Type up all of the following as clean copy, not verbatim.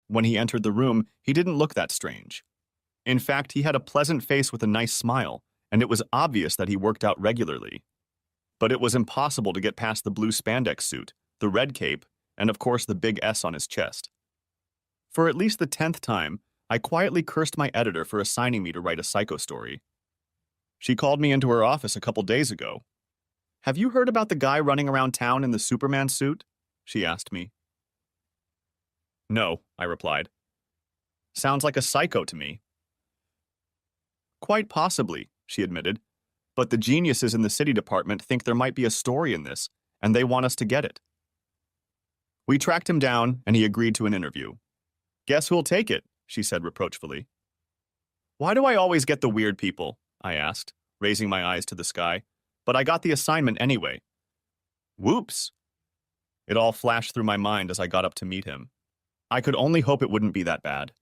When he entered the room, he didn't look that strange. In fact, he had a pleasant face with a nice smile, and it was obvious that he worked out regularly. But it was impossible to get past the blue spandex suit, the red cape, and of course the big S on his chest. For at least the 10th time, I quietly cursed my editor for assigning me to write a psycho story. She called me into her office a couple days ago. "Have you heard about the guy running around town in the Superman suit?" she asked me. "No," I replied. "Sounds like a psycho to me." "Quite possibly," she admitted, "but the geniuses in the city department think there might be a story in this, and they want us to get it." We tracked him down, and he agreed to an interview. "Guess who'll take it?" she said reproachfully. "Why do I always get the weird people?" I asked, raising my eyes to the sky, but I got the assignment anyway. Whoops! It all flashed through my mind as I got up to meet him. I could only hope it wouldn't be that bad.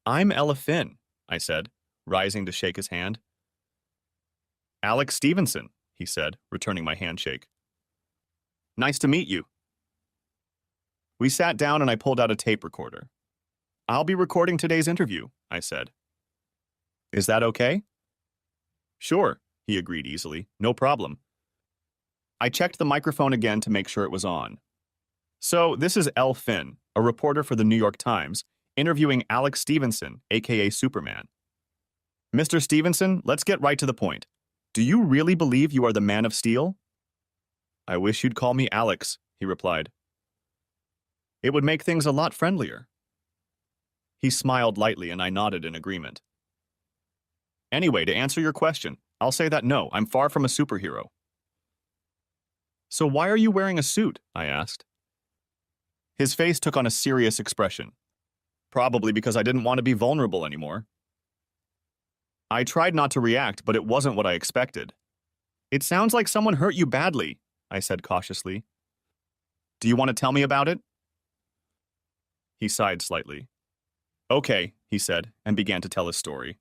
"I'm Ella Finn," I said, rising to shake his hand. "Alex Stevenson," he said, returning my handshake. "Nice to meet you." We sat down and I pulled out a tape recorder. "I'll be recording today's interview," I said. "Is that okay?" "Sure," he agreed easily. "No problem." I checked the microphone again to make sure it was on. "So, this is Elle Finn, a reporter for the New York Times, interviewing Alex Stevenson, aka Superman. Mr. Stevenson, let's get right to the point. Do you really believe you are the Man of Steel?" "I wish you'd call me Alex," he replied. "It would make things a lot friendlier." He smiled lightly and I nodded in agreement. "Anyway, to answer your question, I'll say that no, I'm far from a superhero." "So why are you wearing a suit?" I asked. His face took on a serious expression. "Probably because I didn't want to be vulnerable anymore." I tried not to react, but it wasn't what I expected. "It sounds like someone hurt you badly," I said cautiously. "Do you want to tell me about it?" He sighed slightly. "Okay," he said, and began to tell his story.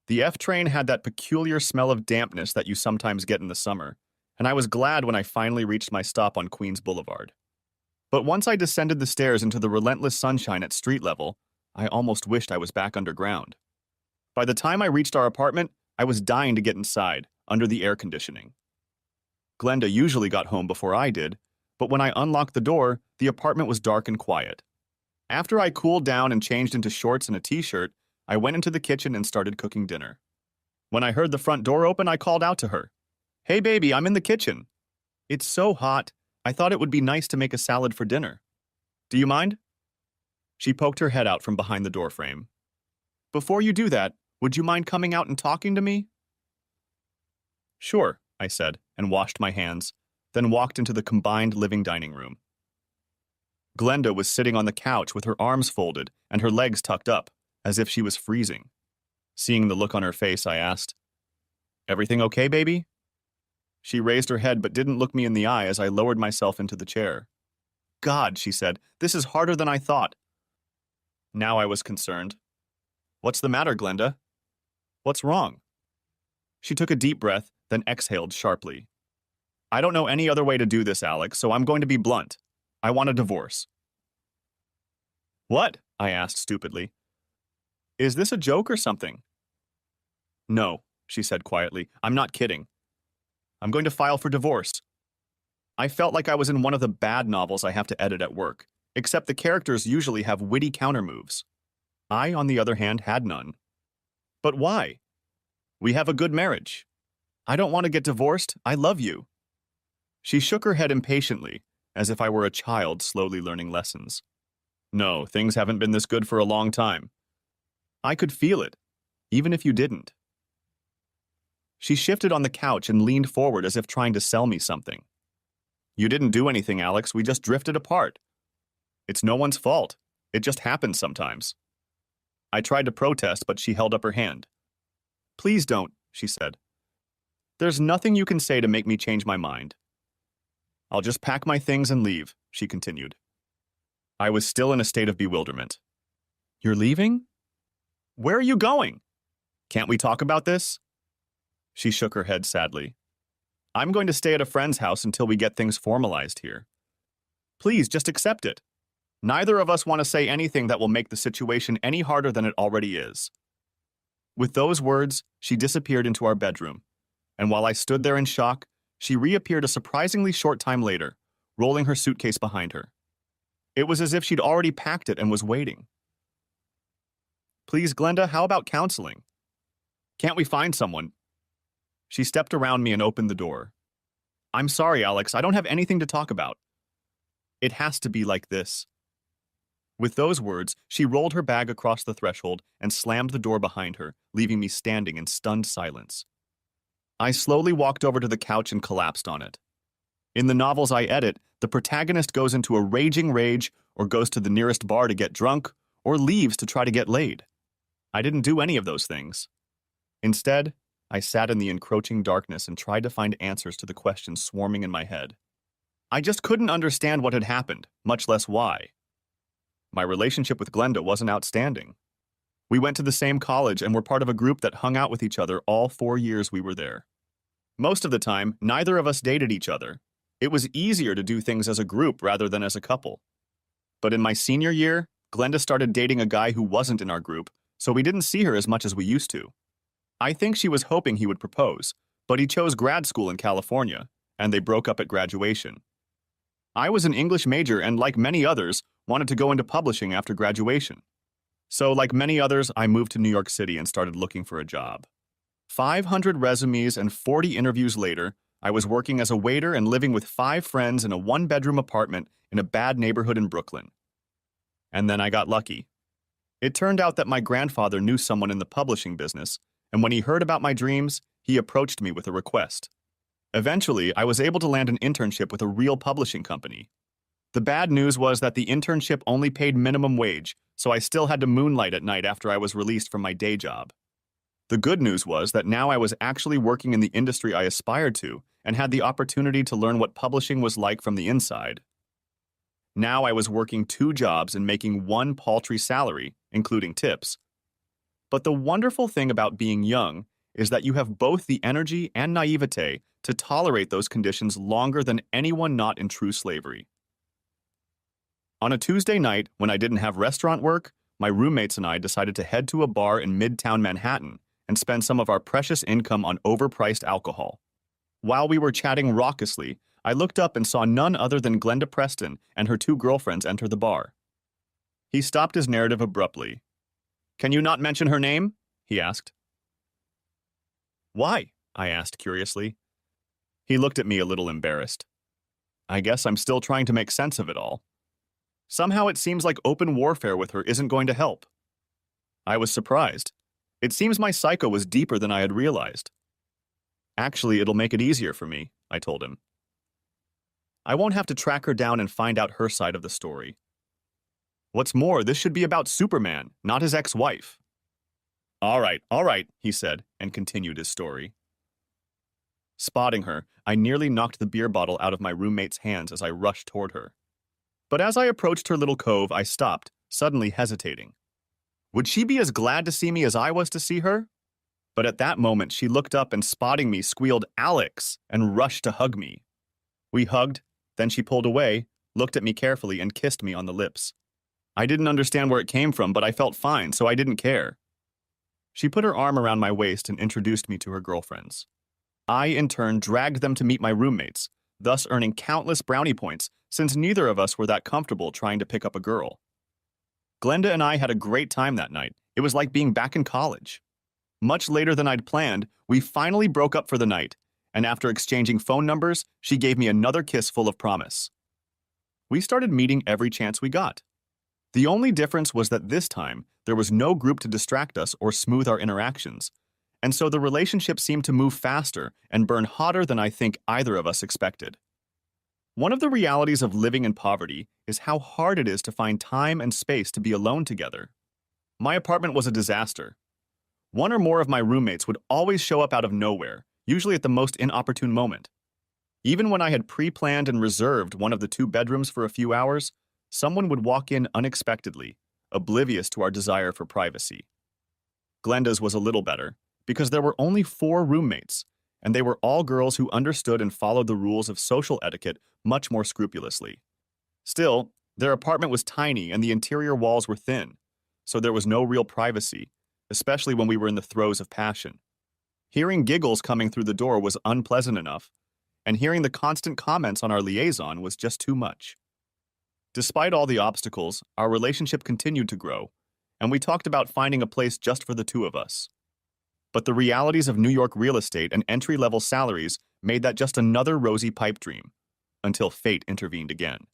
The F train had that peculiar smell of dampness that you sometimes get in the summer, and I was glad when I finally reached my stop on Queens Boulevard. But once I descended the stairs into the relentless sunshine at street level, I almost wished I was back underground. By the time I reached our apartment, I was dying to get inside, under the air conditioning. Glenda usually got home before I did, but when I unlocked the door, the apartment was dark and quiet. After I cooled down and changed into shorts and a t-shirt, I went into the kitchen and started cooking dinner. When I heard the front door open, I called out to her. "Hey baby, I'm in the kitchen." "It's so hot. I thought it would be nice to make a salad for dinner. Do you mind?" She poked her head out from behind the doorframe. "Before you do that, would you mind coming out and talking to me?" "Sure," I said, and washed my hands, then walked into the combined living dining room. Glenda was sitting on the couch with her arms folded and her legs tucked up, as if she was freezing. Seeing the look on her face, I asked, "Everything okay, baby?" She raised her head but didn't look me in the eye as I lowered myself into the chair. "God," she said, "this is harder than I thought." Now I was concerned. "What's the matter, Glenda? What's wrong?" She took a deep breath, then exhaled sharply. "I don't know any other way to do this, Alex, so I'm going to be blunt. I want a divorce." "What?" I asked stupidly. "Is this a joke or something?" "No," she said quietly. "I'm not kidding. I'm going to file for divorce." I felt like I was in one of the bad novels I have to edit at work, except the characters usually have witty countermoves. I, on the other hand, had none. "But why? We have a good marriage. I don't want to get divorced. I love you." She shook her head impatiently, as if I were a child slowly learning lessons. "No, things haven't been this good for a long time. I could feel it, even if you didn't." She shifted on the couch and leaned forward as if trying to sell me something. "You didn't do anything, Alex. We just drifted apart. It's no one's fault. It just happens sometimes." I tried to protest, but she held up her hand. "Please don't," she said. "There's nothing you can say to make me change my mind." "I'll just pack my things and leave," she continued. I was still in a state of bewilderment. "You're leaving? Where are you going? Can't we talk about this?" She shook her head sadly. "I'm going to stay at a friend's house until we get things formalized here. Please, just accept it." Neither of us want to say anything that will make the situation any harder than it already is." With those words, she disappeared into our bedroom, and while I stood there in shock, she reappeared a surprisingly short time later, rolling her suitcase behind her. It was as if she'd already packed it and was waiting. "Please, Glenda, how about counseling? Can't we find someone?" She stepped around me and opened the door. "I'm sorry, Alex, I don't have anything to talk about. It has to be like this." With those words, she rolled her bag across the threshold and slammed the door behind her, leaving me standing in stunned silence. I slowly walked over to the couch and collapsed on it. In the novels I edit, the protagonist goes into a raging rage or goes to the nearest bar to get drunk or leaves to try to get laid. I didn't do any of those things. Instead, I sat in the encroaching darkness and tried to find answers to the questions swarming in my head. I just couldn't understand what had happened, much less why. My relationship with Glenda wasn't outstanding. We went to the same college and were part of a group that hung out with each other all 4 years we were there. Most of the time, neither of us dated each other. It was easier to do things as a group rather than as a couple. But in my senior year, Glenda started dating a guy who wasn't in our group, so we didn't see her as much as we used to. I think she was hoping he would propose, but he chose grad school in California, and they broke up at graduation. I was an English major and, like many others, wanted to go into publishing after graduation. So, like many others, I moved to New York City and started looking for a job. 500 resumes and 40 interviews later, I was working as a waiter and living with 5 friends in a one-bedroom apartment in a bad neighborhood in Brooklyn. And then I got lucky. It turned out that my grandfather knew someone in the publishing business, and when he heard about my dreams, he approached me with a request. Eventually, I was able to land an internship with a real publishing company. The bad news was that the internship only paid minimum wage, so I still had to moonlight at night after I was released from my day job. The good news was that now I was actually working in the industry I aspired to and had the opportunity to learn what publishing was like from the inside. Now I was working 2 jobs and making one paltry salary, including tips. But the wonderful thing about being young is that you have both the energy and naivete to tolerate those conditions longer than anyone not in true slavery. On a Tuesday night, when I didn't have restaurant work, my roommates and I decided to head to a bar in Midtown Manhattan and spend some of our precious income on overpriced alcohol. While we were chatting raucously, I looked up and saw none other than Glenda Preston and her 2 girlfriends enter the bar. He stopped his narrative abruptly. "Can you not mention her name?" he asked. "Why?" I asked curiously. He looked at me a little embarrassed. I guess I'm still trying to make sense of it all. Somehow it seems like open warfare with her isn't going to help. I was surprised. It seems my psycho was deeper than I had realized. "Actually, it'll make it easier for me," I told him. "I won't have to track her down and find out her side of the story. What's more, this should be about Superman, not his ex-wife." All right, he said, and continued his story. Spotting her, I nearly knocked the beer bottle out of my roommate's hands as I rushed toward her. But as I approached her little cove, I stopped, suddenly hesitating. Would she be as glad to see me as I was to see her? But at that moment, she looked up and, spotting me, squealed, "Alex," and rushed to hug me. We hugged, then she pulled away, looked at me carefully, and kissed me on the lips. I didn't understand where it came from, but I felt fine, so I didn't care. She put her arm around my waist and introduced me to her girlfriends. I, in turn, dragged them to meet my roommates, thus earning countless brownie points, since neither of us were that comfortable trying to pick up a girl. Glenda and I had a great time that night. It was like being back in college. Much later than I'd planned, we finally broke up for the night, and after exchanging phone numbers, she gave me another kiss full of promise. We started meeting every chance we got. The only difference was that this time, there was no group to distract us or smooth our interactions, and so the relationship seemed to move faster and burn hotter than I think either of us expected. One of the realities of living in poverty is how hard it is to find time and space to be alone together. My apartment was a disaster. One or more of my roommates would always show up out of nowhere, usually at the most inopportune moment. Even when I had pre-planned and reserved one of the 2 bedrooms for a few hours, someone would walk in unexpectedly, oblivious to our desire for privacy. Glenda's was a little better, because there were only 4 roommates, and they were all girls who understood and followed the rules of social etiquette much more scrupulously. Still, Their apartment was tiny and the interior walls were thin, so there was no real privacy, especially when we were in the throes of passion. Hearing giggles coming through the door was unpleasant enough, and hearing the constant comments on our liaison was just too much. Despite all the obstacles, our relationship continued to grow, and we talked about finding a place just for the two of us. But the realities of New York real estate and entry-level salaries made that just another rosy pipe dream, until fate intervened again.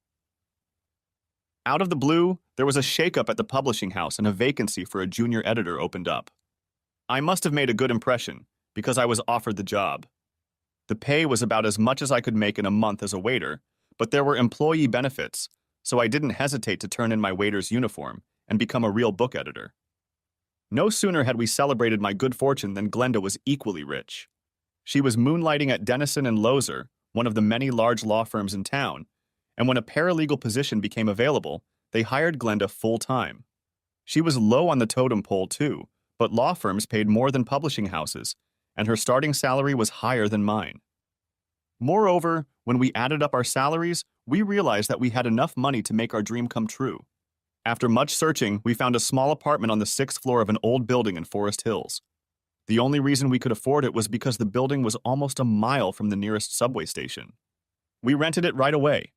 Out of the blue, there was a shakeup at the publishing house and a vacancy for a junior editor opened up. I must have made a good impression, because I was offered the job. The pay was about as much as I could make in a month as a waiter, but there were employee benefits, so I didn't hesitate to turn in my waiter's uniform and become a real book editor. No sooner had we celebrated my good fortune than Glenda was equally rich. She was moonlighting at Dennison and Lozer, one of the many large law firms in town, and when a paralegal position became available, they hired Glenda full-time. She was low on the totem pole too, but law firms paid more than publishing houses, and her starting salary was higher than mine. Moreover, when we added up our salaries, we realized that we had enough money to make our dream come true. After much searching, we found a small apartment on the 6th floor of an old building in Forest Hills. The only reason we could afford it was because the building was almost a mile from the nearest subway station. We rented it right away.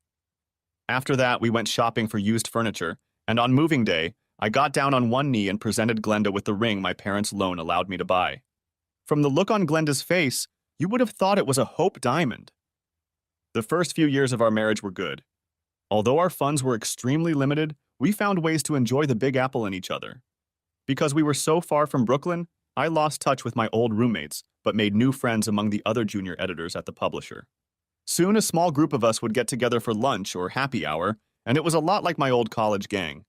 After that, we went shopping for used furniture, and on moving day, I got down on one knee and presented Glenda with the ring my parents' loan allowed me to buy. From the look on Glenda's face, you would have thought it was a Hope diamond. The first few years of our marriage were good. Although our funds were extremely limited, we found ways to enjoy the Big Apple and each other. Because we were so far from Brooklyn, I lost touch with my old roommates, but made new friends among the other junior editors at the publisher. Soon a small group of us would get together for lunch or happy hour, and it was a lot like my old college gang.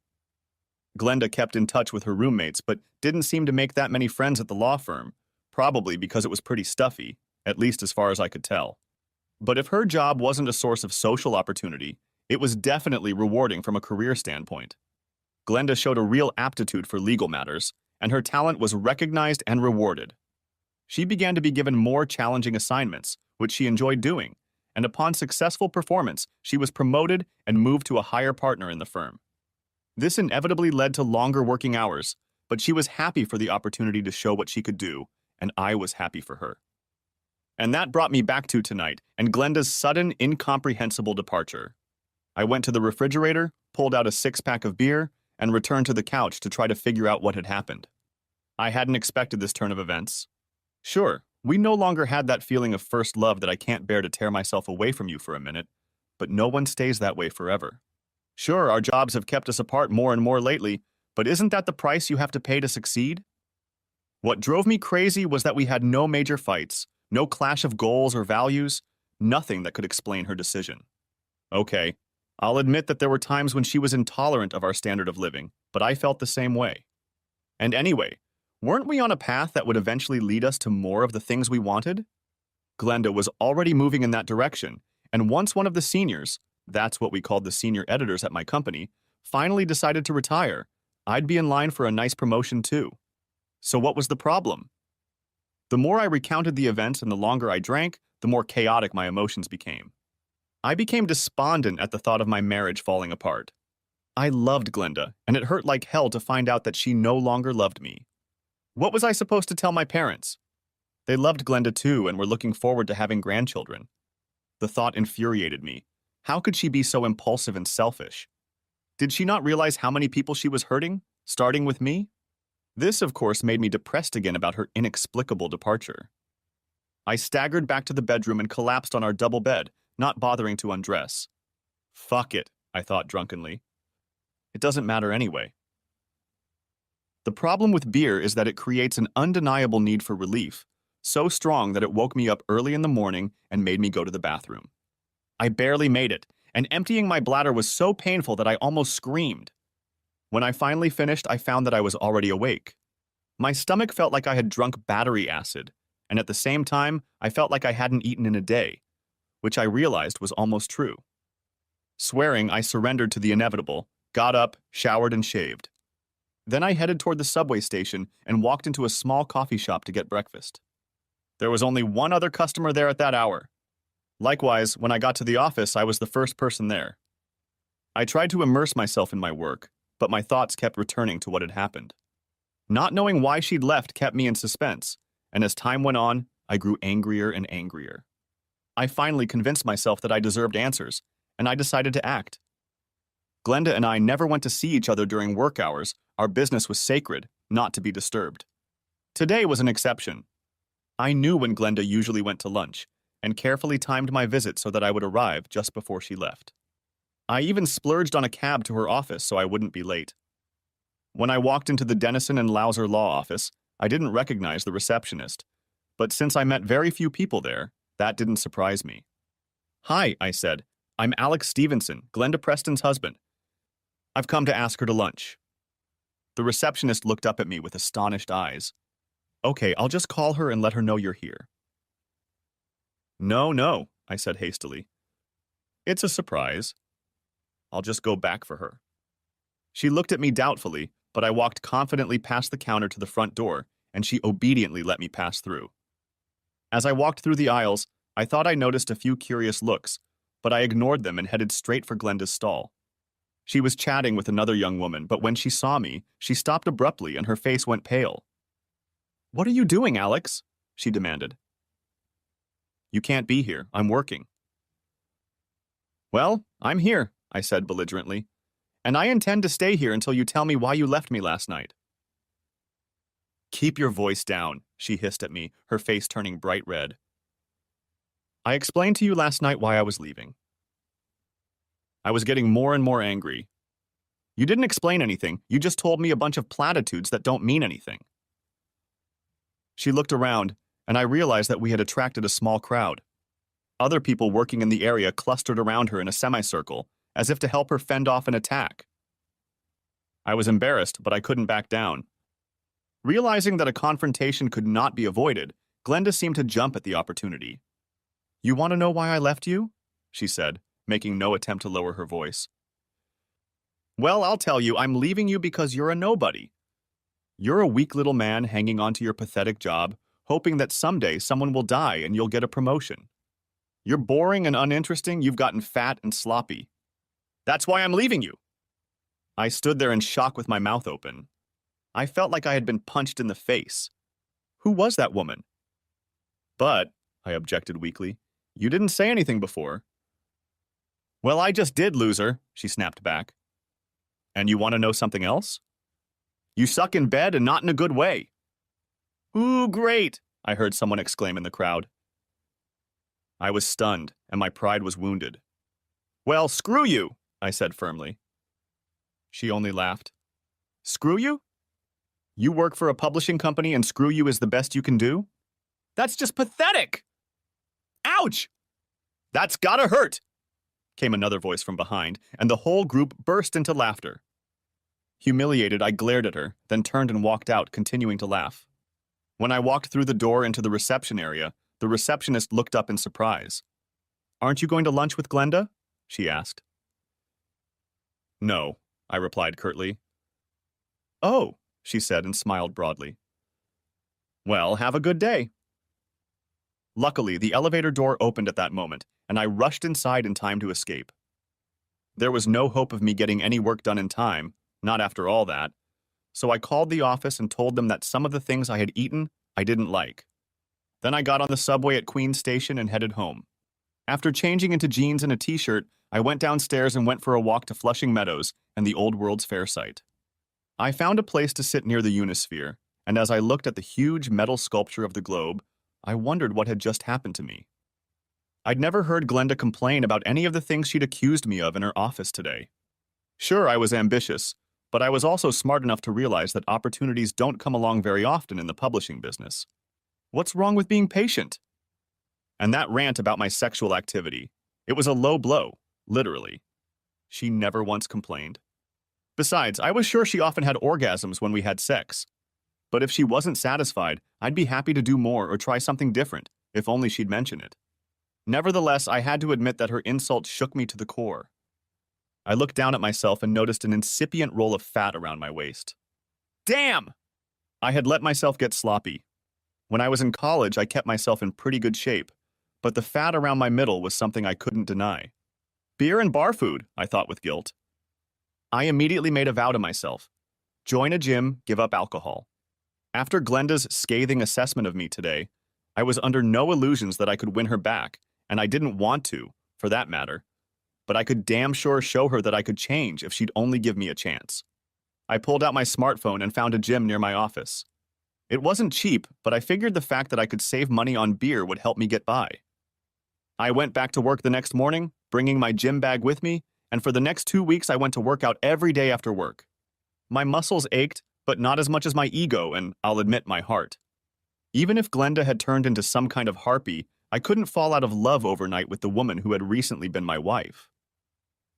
Glenda kept in touch with her roommates, but didn't seem to make that many friends at the law firm, probably because it was pretty stuffy, at least as far as I could tell. But if her job wasn't a source of social opportunity, it was definitely rewarding from a career standpoint. Glenda showed a real aptitude for legal matters, and her talent was recognized and rewarded. She began to be given more challenging assignments, which she enjoyed doing, and upon successful performance, she was promoted and moved to a higher partner in the firm. This inevitably led to longer working hours, but she was happy for the opportunity to show what she could do, and I was happy for her. And that brought me back to tonight and Glenda's sudden, incomprehensible departure. I went to the refrigerator, pulled out a 6-pack of beer, and returned to the couch to try to figure out what had happened. I hadn't expected this turn of events. Sure, we no longer had that feeling of first love that I can't bear to tear myself away from you for a minute, but no one stays that way forever. Sure, our jobs have kept us apart more and more lately, but isn't that the price you have to pay to succeed? What drove me crazy was that we had no major fights, no clash of goals or values, nothing that could explain her decision. Okay, I'll admit that there were times when she was intolerant of our standard of living, but I felt the same way. And anyway, weren't we on a path that would eventually lead us to more of the things we wanted? Glenda was already moving in that direction, and once one of the seniors, that's what we called the senior editors at my company, finally decided to retire, I'd be in line for a nice promotion too. So what was the problem? The more I recounted the events and the longer I drank, the more chaotic my emotions became. I became despondent at the thought of my marriage falling apart. I loved Glenda, and it hurt like hell to find out that she no longer loved me. What was I supposed to tell my parents? They loved Glenda too and were looking forward to having grandchildren. The thought infuriated me. How could she be so impulsive and selfish? Did she not realize how many people she was hurting, starting with me? This, of course, made me depressed again about her inexplicable departure. I staggered back to the bedroom and collapsed on our double bed, not bothering to undress. Fuck it, I thought drunkenly. It doesn't matter anyway. The problem with beer is that it creates an undeniable need for relief, so strong that it woke me up early in the morning and made me go to the bathroom. I barely made it, and emptying my bladder was so painful that I almost screamed. When I finally finished, I found that I was already awake. My stomach felt like I had drunk battery acid, and at the same time, I felt like I hadn't eaten in a day, which I realized was almost true. Swearing, I surrendered to the inevitable, got up, showered, and shaved. Then I headed toward the subway station and walked into a small coffee shop to get breakfast. There was only one other customer there at that hour. Likewise, when I got to the office, I was the first person there. I tried to immerse myself in my work, but my thoughts kept returning to what had happened. Not knowing why she'd left kept me in suspense, and as time went on, I grew angrier and angrier. I finally convinced myself that I deserved answers, and I decided to act. Glenda and I never went to see each other during work hours. Our business was sacred, not to be disturbed. Today was an exception. I knew when Glenda usually went to lunch, and carefully timed my visit so that I would arrive just before she left. I even splurged on a cab to her office so I wouldn't be late. When I walked into the Dennison and Lauser law office, I didn't recognize the receptionist, but since I met very few people there, that didn't surprise me. "Hi," I said. "I'm Alex Stevenson, Glenda Preston's husband. I've come to ask her to lunch." The receptionist looked up at me with astonished eyes. "Okay, I'll just call her and let her know you're here." No, I said hastily. "It's a surprise. I'll just go back for her." She looked at me doubtfully, but I walked confidently past the counter to the front door, and she obediently let me pass through. As I walked through the aisles, I thought I noticed a few curious looks, but I ignored them and headed straight for Glenda's stall. She was chatting with another young woman, but when she saw me, she stopped abruptly and her face went pale. "What are you doing, Alex?" she demanded. "You can't be here. I'm working." "Well, I'm here," I said belligerently, "and I intend to stay here until you tell me why you left me last night." "Keep your voice down," she hissed at me, her face turning bright red. "I explained to you last night why I was leaving." I was getting more and more angry. "You didn't explain anything. You just told me a bunch of platitudes that don't mean anything." She looked around, and I realized that we had attracted a small crowd. Other people working in the area clustered around her in a semicircle, as if to help her fend off an attack. I was embarrassed, but I couldn't back down. Realizing that a confrontation could not be avoided, Glenda seemed to jump at the opportunity. "You want to know why I left you?" she said, making no attempt to lower her voice. "Well, I'll tell you, I'm leaving you because you're a nobody. You're a weak little man hanging on to your pathetic job, hoping that someday someone will die and you'll get a promotion. You're boring and uninteresting, you've gotten fat and sloppy. That's why I'm leaving you." I stood there in shock with my mouth open. I felt like I had been punched in the face. Who was that woman? "But," I objected weakly, "you didn't say anything before." "Well, I just did, loser," she snapped back. "And you want to know something else? You suck in bed and not in a good way." "Ooh, great," I heard someone exclaim in the crowd. I was stunned, and my pride was wounded. "Well, screw you," I said firmly. She only laughed. "Screw you? You work for a publishing company and screw you is the best you can do? That's just pathetic!" "Ouch! That's gotta hurt!" came another voice from behind, and the whole group burst into laughter. Humiliated, I glared at her, then turned and walked out, continuing to laugh. When I walked through the door into the reception area, the receptionist looked up in surprise. "Aren't you going to lunch with Glenda?" she asked. "No," I replied curtly. "Oh," she said and smiled broadly. "Well, have a good day." Luckily, the elevator door opened at that moment, and I rushed inside in time to escape. There was no hope of me getting any work done in time, not after all that, so I called the office and told them that some of the things I had eaten I didn't like. Then I got on the subway at Queens Station and headed home. After changing into jeans and a t-shirt, I went downstairs and went for a walk to Flushing Meadows and the Old World's Fair site. I found a place to sit near the Unisphere, and as I looked at the huge metal sculpture of the globe, I wondered what had just happened to me. I'd never heard Glenda complain about any of the things she'd accused me of in her office today. Sure, I was ambitious, but I was also smart enough to realize that opportunities don't come along very often in the publishing business. What's wrong with being patient? And that rant about my sexual activity, it was a low blow, literally. She never once complained. Besides, I was sure she often had orgasms when we had sex. But if she wasn't satisfied, I'd be happy to do more or try something different, if only she'd mention it. Nevertheless, I had to admit that her insult shook me to the core. I looked down at myself and noticed an incipient roll of fat around my waist. Damn! I had let myself get sloppy. When I was in college, I kept myself in pretty good shape, but the fat around my middle was something I couldn't deny. Beer and bar food, I thought with guilt. I immediately made a vow to myself. Join a gym, give up alcohol. After Glenda's scathing assessment of me today, I was under no illusions that I could win her back, and I didn't want to, for that matter. But I could damn sure show her that I could change if she'd only give me a chance. I pulled out my smartphone and found a gym near my office. It wasn't cheap, but I figured the fact that I could save money on beer would help me get by. I went back to work the next morning, bringing my gym bag with me, and for the next 2 weeks I went to work out every day after work. My muscles ached, but not as much as my ego and, I'll admit, my heart. Even if Glenda had turned into some kind of harpy, I couldn't fall out of love overnight with the woman who had recently been my wife.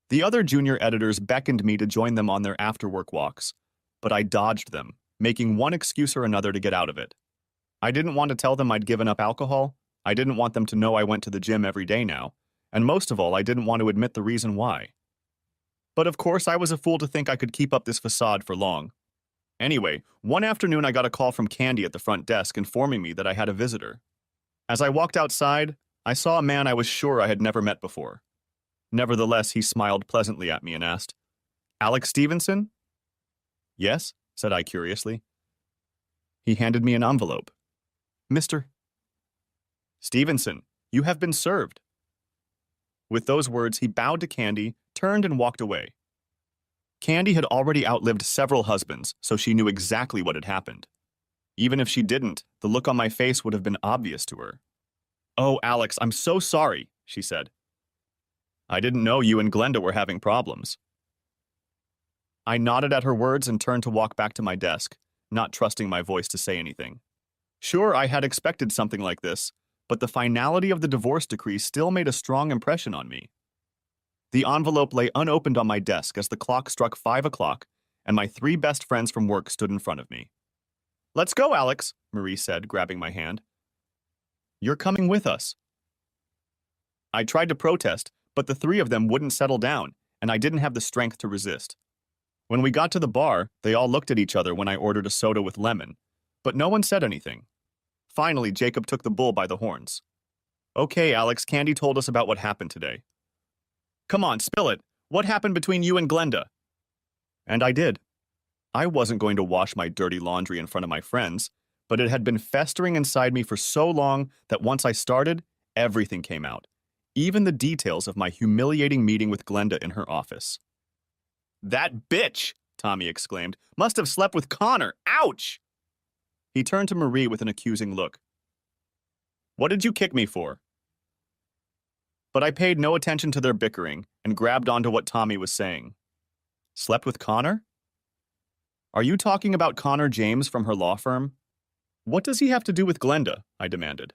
The other junior editors beckoned me to join them on their after-work walks, but I dodged them, making one excuse or another to get out of it. I didn't want to tell them I'd given up alcohol, I didn't want them to know I went to the gym every day now, and most of all, I didn't want to admit the reason why. But of course, I was a fool to think I could keep up this facade for long. Anyway, one afternoon I got a call from Candy at the front desk informing me that I had a visitor. As I walked outside, I saw a man I was sure I had never met before. Nevertheless, he smiled pleasantly at me and asked, "Alex Stevenson?" "Yes," said I curiously. He handed me an envelope. "Mr. Stevenson, you have been served." With those words, he bowed to Candy, turned and walked away. Candy had already outlived several husbands, so she knew exactly what had happened. Even if she didn't, the look on my face would have been obvious to her. "Oh, Alex, I'm so sorry," she said. "I didn't know you and Glenda were having problems." I nodded at her words and turned to walk back to my desk, not trusting my voice to say anything. Sure, I had expected something like this, but the finality of the divorce decree still made a strong impression on me. The envelope lay unopened on my desk as the clock struck 5 o'clock, and my 3 best friends from work stood in front of me. "Let's go, Alex," Marie said, grabbing my hand. "You're coming with us." I tried to protest, but the 3 of them wouldn't settle down, and I didn't have the strength to resist. When we got to the bar, they all looked at each other when I ordered a soda with lemon, but no one said anything. Finally, Jacob took the bull by the horns. "Okay, Alex, Candy told us about what happened today." "Come on, spill it. What happened between you and Glenda?" And I did. I wasn't going to wash my dirty laundry in front of my friends, but it had been festering inside me for so long that once I started, everything came out, even the details of my humiliating meeting with Glenda in her office. "That bitch!" Tommy exclaimed. "Must have slept with Connor. Ouch!" He turned to Marie with an accusing look. "What did you kick me for?" But I paid no attention to their bickering and grabbed onto what Tommy was saying. "Slept with Connor? Are you talking about Connor James from her law firm? What does he have to do with Glenda?" I demanded.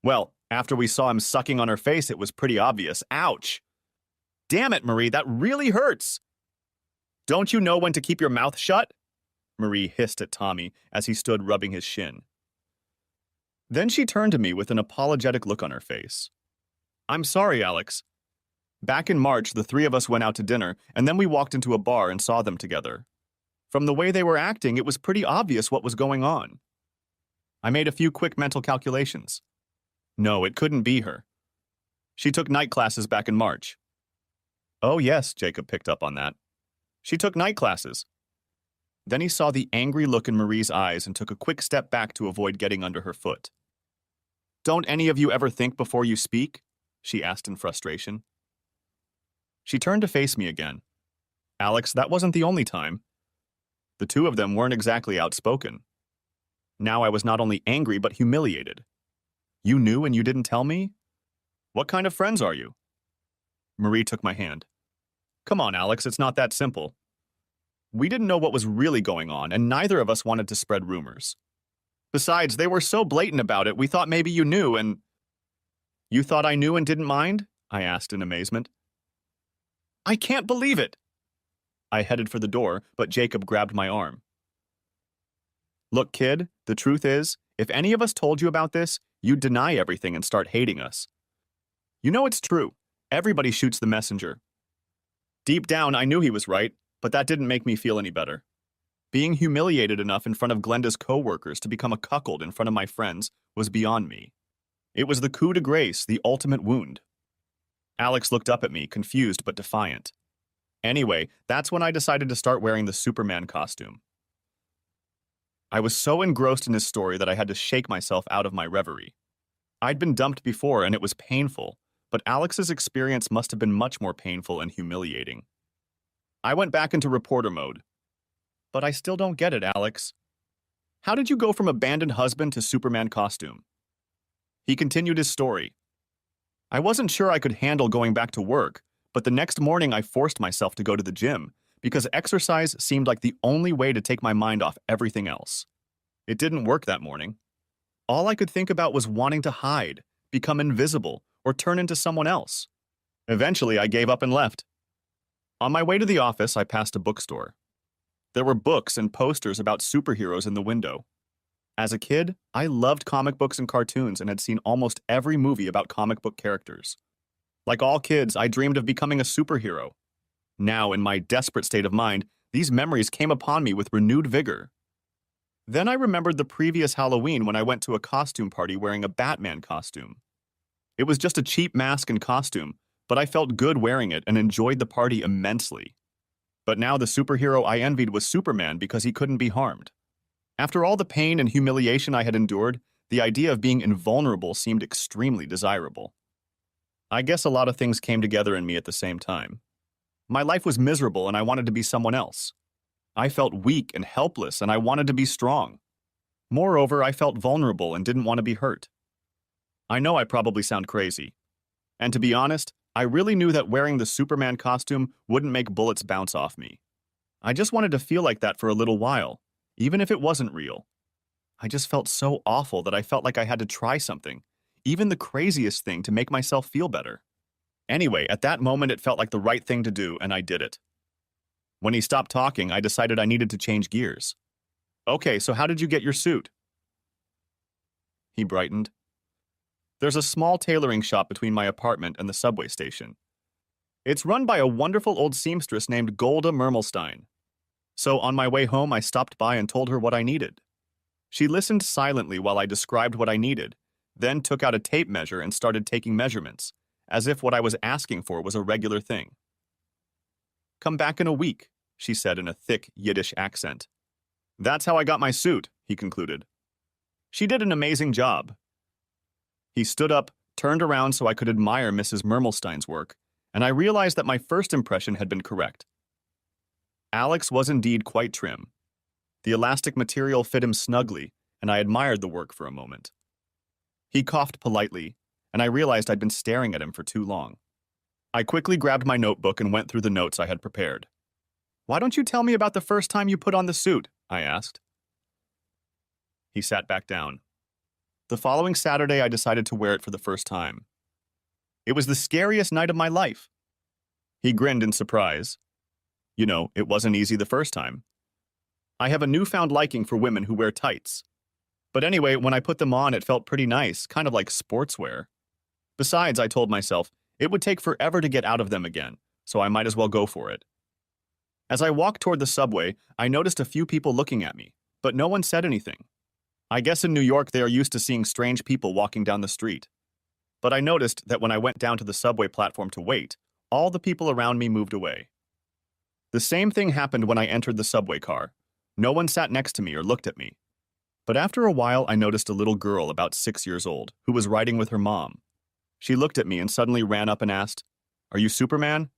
"Well, after we saw him sucking on her face, it was pretty obvious. Ouch! Damn it, Marie, that really hurts! Don't you know when to keep your mouth shut?" Marie hissed at Tommy as he stood rubbing his shin. Then she turned to me with an apologetic look on her face. "I'm sorry, Alex. Back in March, the 3 of us went out to dinner, and then we walked into a bar and saw them together. From the way they were acting, it was pretty obvious what was going on. I made a few quick mental calculations. No, it couldn't be her. She took night classes back in March." "Oh yes," Jacob picked up on that. "She took night classes." Then he saw the angry look in Marie's eyes and took a quick step back to avoid getting under her foot. "Don't any of you ever think before you speak?" she asked in frustration. She turned to face me again. "Alex, that wasn't the only time. The 2 of them weren't exactly outspoken. Now I was not only angry but humiliated. You knew and you didn't tell me? What kind of friends are you?" Marie took my hand. "Come on, Alex, it's not that simple. We didn't know what was really going on, and neither of us wanted to spread rumors. Besides, they were so blatant about it, we thought maybe you knew and—" "You thought I knew and didn't mind?" I asked in amazement. "I can't believe it!" I headed for the door, but Jacob grabbed my arm. "Look, kid, the truth is, if any of us told you about this, you'd deny everything and start hating us. You know it's true. Everybody shoots the messenger. Deep down, I knew he was right, but that didn't make me feel any better. Being humiliated enough in front of Glenda's co-workers to become a cuckold in front of my friends was beyond me. It was the coup de grace, the ultimate wound." Alex looked up at me, confused but defiant. Anyway, that's when I decided to start wearing the Superman costume. I was so engrossed in his story that I had to shake myself out of my reverie. I'd been dumped before and it was painful, but Alex's experience must have been much more painful and humiliating. I went back into reporter mode. But I still don't get it, Alex. How did you go from abandoned husband to Superman costume? He continued his story. I wasn't sure I could handle going back to work, but the next morning I forced myself to go to the gym because exercise seemed like the only way to take my mind off everything else. It didn't work that morning. All I could think about was wanting to hide, become invisible, or turn into someone else. Eventually, I gave up and left. On my way to the office, I passed a bookstore. There were books and posters about superheroes in the window. As a kid, I loved comic books and cartoons and had seen almost every movie about comic book characters. Like all kids, I dreamed of becoming a superhero. Now, in my desperate state of mind, these memories came upon me with renewed vigor. Then I remembered the previous Halloween when I went to a costume party wearing a Batman costume. It was just a cheap mask and costume, but I felt good wearing it and enjoyed the party immensely. But now the superhero I envied was Superman because he couldn't be harmed. After all the pain and humiliation I had endured, the idea of being invulnerable seemed extremely desirable. I guess a lot of things came together in me at the same time. My life was miserable and I wanted to be someone else. I felt weak and helpless and I wanted to be strong. Moreover, I felt vulnerable and didn't want to be hurt. I know I probably sound crazy. And to be honest, I really knew that wearing the Superman costume wouldn't make bullets bounce off me. I just wanted to feel like that for a little while, even if it wasn't real. I just felt so awful that I felt like I had to try something, even the craziest thing, to make myself feel better. Anyway, at that moment it felt like the right thing to do, and I did it. When he stopped talking, I decided I needed to change gears. Okay, so how did you get your suit? He brightened. There's a small tailoring shop between my apartment and the subway station. It's run by a wonderful old seamstress named Golda Mermelstein. So on my way home, I stopped by and told her what I needed. She listened silently while I described what I needed, then took out a tape measure and started taking measurements, as if what I was asking for was a regular thing. Come back in a week, she said in a thick Yiddish accent. That's how I got my suit, he concluded. She did an amazing job. He stood up, turned around so I could admire Mrs. Mermelstein's work, and I realized that my first impression had been correct. Alex was indeed quite trim. The elastic material fit him snugly, and I admired the work for a moment. He coughed politely, and I realized I'd been staring at him for too long. I quickly grabbed my notebook and went through the notes I had prepared. Why don't you tell me about the first time you put on the suit? I asked. He sat back down. The following Saturday, I decided to wear it for the first time. It was the scariest night of my life. He grinned in surprise. You know, it wasn't easy the first time. I have a newfound liking for women who wear tights. But anyway, when I put them on, it felt pretty nice, kind of like sportswear. Besides, I told myself, it would take forever to get out of them again, so I might as well go for it. As I walked toward the subway, I noticed a few people looking at me, but no one said anything. I guess in New York they are used to seeing strange people walking down the street. But I noticed that when I went down to the subway platform to wait, all the people around me moved away. The same thing happened when I entered the subway car. No one sat next to me or looked at me. But after a while, I noticed a little girl about 6 years old who was riding with her mom. She looked at me and suddenly ran up and asked, "Are you Superman?"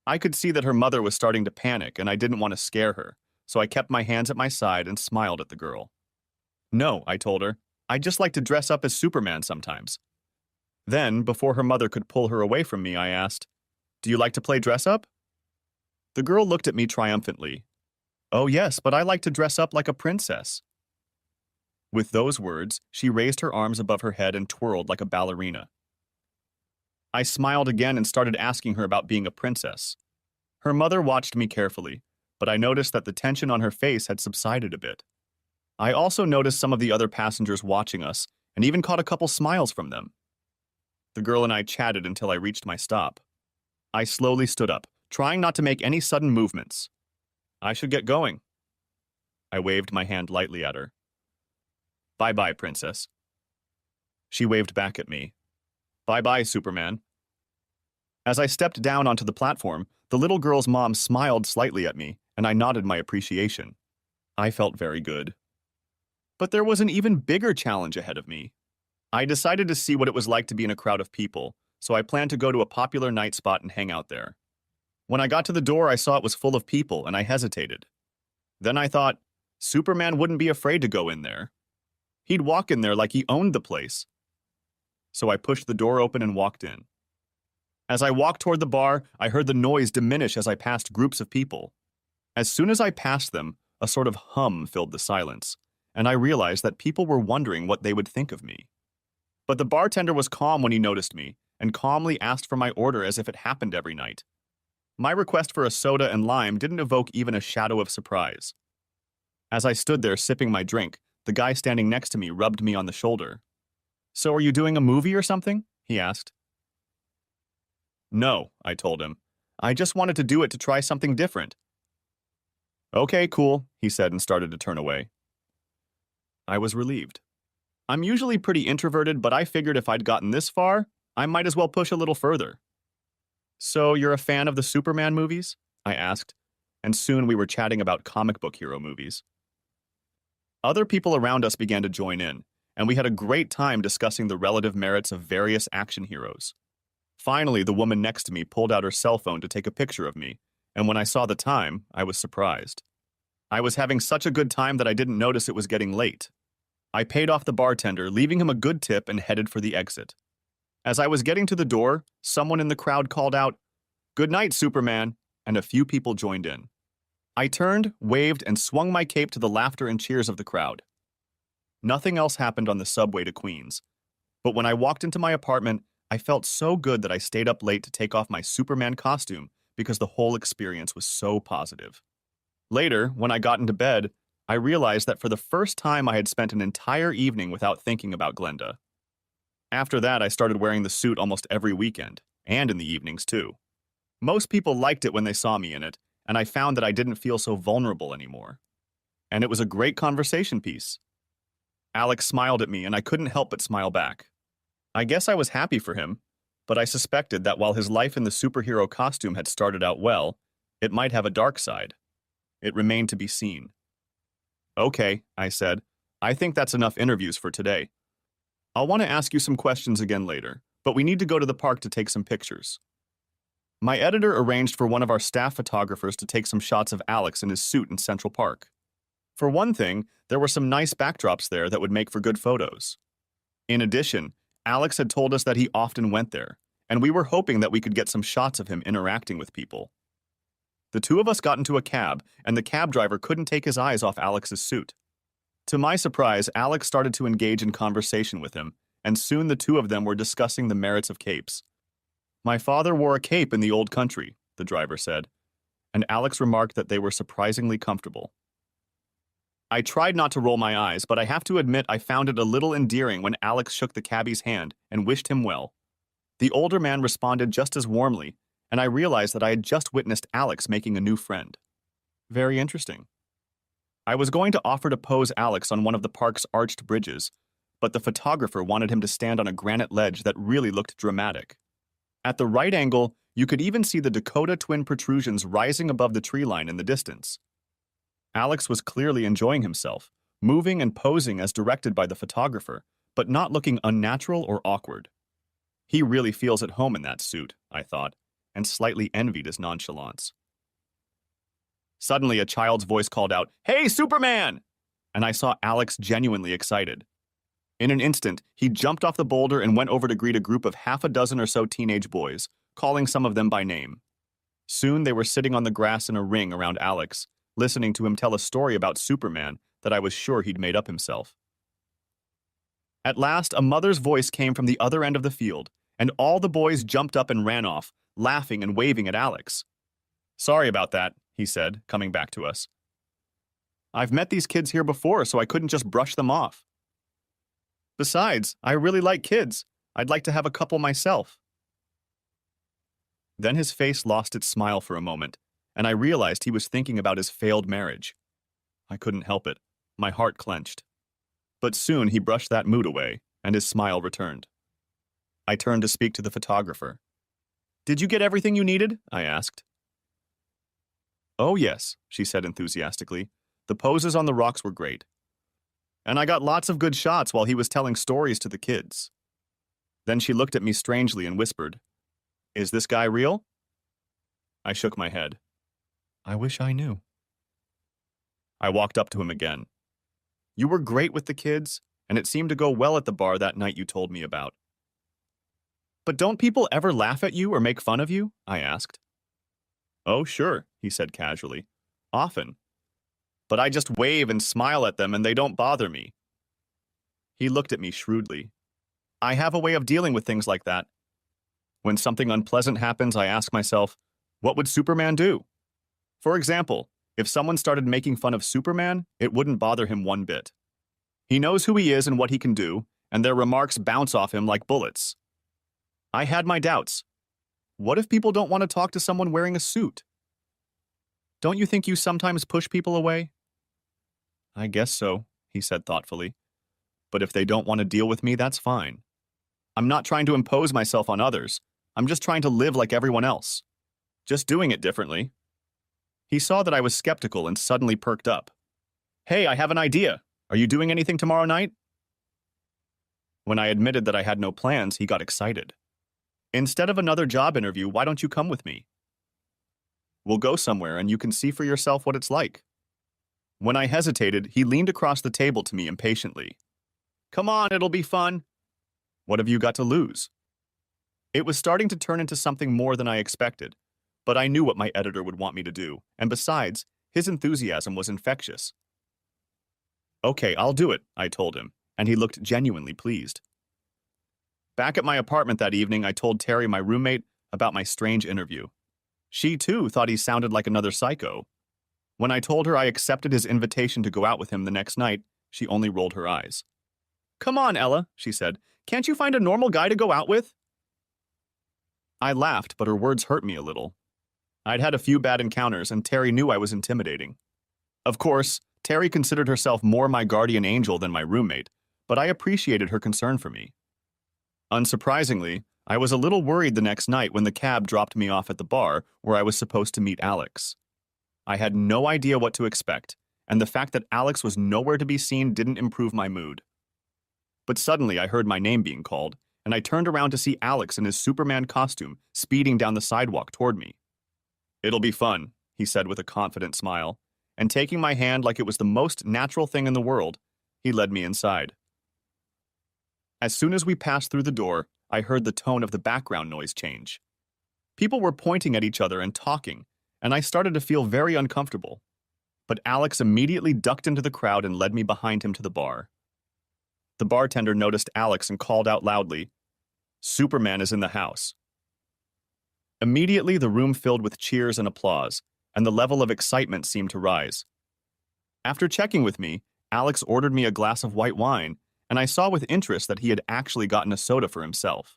I could see that her mother was starting to panic and I didn't want to scare her, so I kept my hands at my side and smiled at the girl. "No," I told her, "I'd just like to dress up as Superman sometimes." Then, before her mother could pull her away from me, I asked, "Do you like to play dress-up?" The girl looked at me triumphantly. "Oh yes, but I like to dress up like a princess." With those words, she raised her arms above her head and twirled like a ballerina. I smiled again and started asking her about being a princess. Her mother watched me carefully, but I noticed that the tension on her face had subsided a bit. I also noticed some of the other passengers watching us and even caught a couple smiles from them. The girl and I chatted until I reached my stop. I slowly stood up, trying not to make any sudden movements. I should get going. I waved my hand lightly at her. "Bye-bye, princess." She waved back at me. "Bye-bye, Superman." As I stepped down onto the platform, The little girl's mom smiled slightly at me, and I nodded my appreciation. I felt very good. But there was an even bigger challenge ahead of me. I decided to see what it was like to be in a crowd of people, so I planned to go to a popular night spot and hang out there. When I got to the door, I saw it was full of people, and I hesitated. Then I thought, Superman wouldn't be afraid to go in there. He'd walk in there like he owned the place. So I pushed the door open and walked in. As I walked toward the bar, I heard the noise diminish as I passed groups of people. As soon as I passed them, a sort of hum filled the silence, and I realized that people were wondering what they would think of me. But the bartender was calm when he noticed me, and calmly asked for my order as if it happened every night. My request for a soda and lime didn't evoke even a shadow of surprise. As I stood there sipping my drink, the guy standing next to me rubbed me on the shoulder. "So are you doing a movie or something?" he asked. "No," I told him. "I just wanted to do it to try something different." "Okay, cool," he said and started to turn away. I was relieved. I'm usually pretty introverted, but I figured if I'd gotten this far, I might as well push a little further. "So you're a fan of the Superman movies?" I asked, and soon we were chatting about comic book hero movies. Other people around us began to join in, and we had a great time discussing the relative merits of various action heroes. Finally, the woman next to me pulled out her cell phone to take a picture of me, and when I saw the time, I was surprised. I was having such a good time that I didn't notice it was getting late. I paid off the bartender, leaving him a good tip, and headed for the exit. As I was getting to the door, someone in the crowd called out, "Good night, Superman," and a few people joined in. I turned, waved, and swung my cape to the laughter and cheers of the crowd. Nothing else happened on the subway to Queens, but when I walked into my apartment, I felt so good that I stayed up late to take off my Superman costume because the whole experience was so positive. Later, when I got into bed, I realized that for the first time I had spent an entire evening without thinking about Glenda. After that, I started wearing the suit almost every weekend, and in the evenings too. Most people liked it when they saw me in it, and I found that I didn't feel so vulnerable anymore. And it was a great conversation piece. Alex smiled at me, and I couldn't help but smile back. I guess I was happy for him, but I suspected that while his life in the superhero costume had started out well, it might have a dark side. It remained to be seen. "Okay," I said. "I think that's enough interviews for today. I'll want to ask you some questions again later, but we need to go to the park to take some pictures." My editor arranged for one of our staff photographers to take some shots of Alex in his suit in Central Park. For one thing, there were some nice backdrops there that would make for good photos. In addition, Alex had told us that he often went there, and we were hoping that we could get some shots of him interacting with people. The two of us got into a cab, and the cab driver couldn't take his eyes off Alex's suit. To my surprise, Alex started to engage in conversation with him, and soon the two of them were discussing the merits of capes. "My father wore a cape in the old country," the driver said, and Alex remarked that they were surprisingly comfortable. I tried not to roll my eyes, but I have to admit I found it a little endearing when Alex shook the cabbie's hand and wished him well. The older man responded just as warmly, and I realized that I had just witnessed Alex making a new friend. Very interesting. I was going to offer to pose Alex on one of the park's arched bridges, but the photographer wanted him to stand on a granite ledge that really looked dramatic. At the right angle, you could even see the Dakota twin protrusions rising above the tree line in the distance. Alex was clearly enjoying himself, moving and posing as directed by the photographer, but not looking unnatural or awkward. He really feels at home in that suit, I thought, and slightly envied his nonchalance. Suddenly, a child's voice called out, "Hey, Superman!" And I saw Alex genuinely excited. In an instant, he jumped off the boulder and went over to greet a group of half a dozen or so teenage boys, calling some of them by name. Soon they were sitting on the grass in a ring around Alex, listening to him tell a story about Superman that I was sure he'd made up himself. At last, a mother's voice came from the other end of the field, and all the boys jumped up and ran off, laughing and waving at Alex. "Sorry about that," he said, coming back to us. "I've met these kids here before, so I couldn't just brush them off. Besides, I really like kids. I'd like to have a couple myself." Then his face lost its smile for a moment, and I realized he was thinking about his failed marriage. I couldn't help it. My heart clenched. But soon he brushed that mood away, and his smile returned. I turned to speak to the photographer. "Did you get everything you needed?" I asked. Oh, yes, she said enthusiastically. The poses on the rocks were great. And I got lots of good shots while he was telling stories to the kids. Then she looked at me strangely and whispered, "Is this guy real?" I shook my head. I wish I knew. I walked up to him again. You were great with the kids, and it seemed to go well at the bar that night you told me about. But don't people ever laugh at you or make fun of you? I asked. Oh, sure, he said casually. Often. But I just wave and smile at them and they don't bother me. He looked at me shrewdly. I have a way of dealing with things like that. When something unpleasant happens, I ask myself, what would Superman do? For example, if someone started making fun of Superman, it wouldn't bother him one bit. He knows who he is and what he can do, and their remarks bounce off him like bullets. I had my doubts. What if people don't want to talk to someone wearing a suit? Don't you think you sometimes push people away? I guess so, he said thoughtfully. But if they don't want to deal with me, that's fine. I'm not trying to impose myself on others. I'm just trying to live like everyone else. Just doing it differently. He saw that I was skeptical and suddenly perked up. Hey, I have an idea. Are you doing anything tomorrow night? When I admitted that I had no plans, he got excited. Instead of another job interview, why don't you come with me? We'll go somewhere and you can see for yourself what it's like. When I hesitated, he leaned across the table to me impatiently. Come on, it'll be fun. What have you got to lose? It was starting to turn into something more than I expected, but I knew what my editor would want me to do, and besides, his enthusiasm was infectious. Okay, I'll do it, I told him, and he looked genuinely pleased. Back at my apartment that evening, I told Terry, my roommate, about my strange interview. She, too, thought he sounded like another psycho. When I told her I accepted his invitation to go out with him the next night, she only rolled her eyes. Come on, Ella, she said. Can't you find a normal guy to go out with? I laughed, but her words hurt me a little. I'd had a few bad encounters, and Terry knew I was intimidating. Of course, Terry considered herself more my guardian angel than my roommate, but I appreciated her concern for me. Unsurprisingly, I was a little worried the next night when the cab dropped me off at the bar where I was supposed to meet Alex. I had no idea what to expect, and the fact that Alex was nowhere to be seen didn't improve my mood. But suddenly I heard my name being called, and I turned around to see Alex in his Superman costume speeding down the sidewalk toward me. It'll be fun, he said with a confident smile, and taking my hand like it was the most natural thing in the world, he led me inside. As soon as we passed through the door, I heard the tone of the background noise change. People were pointing at each other and talking, and I started to feel very uncomfortable. But Alex immediately ducked into the crowd and led me behind him to the bar. The bartender noticed Alex and called out loudly, "Superman is in the house." Immediately, the room filled with cheers and applause, and the level of excitement seemed to rise. After checking with me, Alex ordered me a glass of white wine, and I saw with interest that he had actually gotten a soda for himself.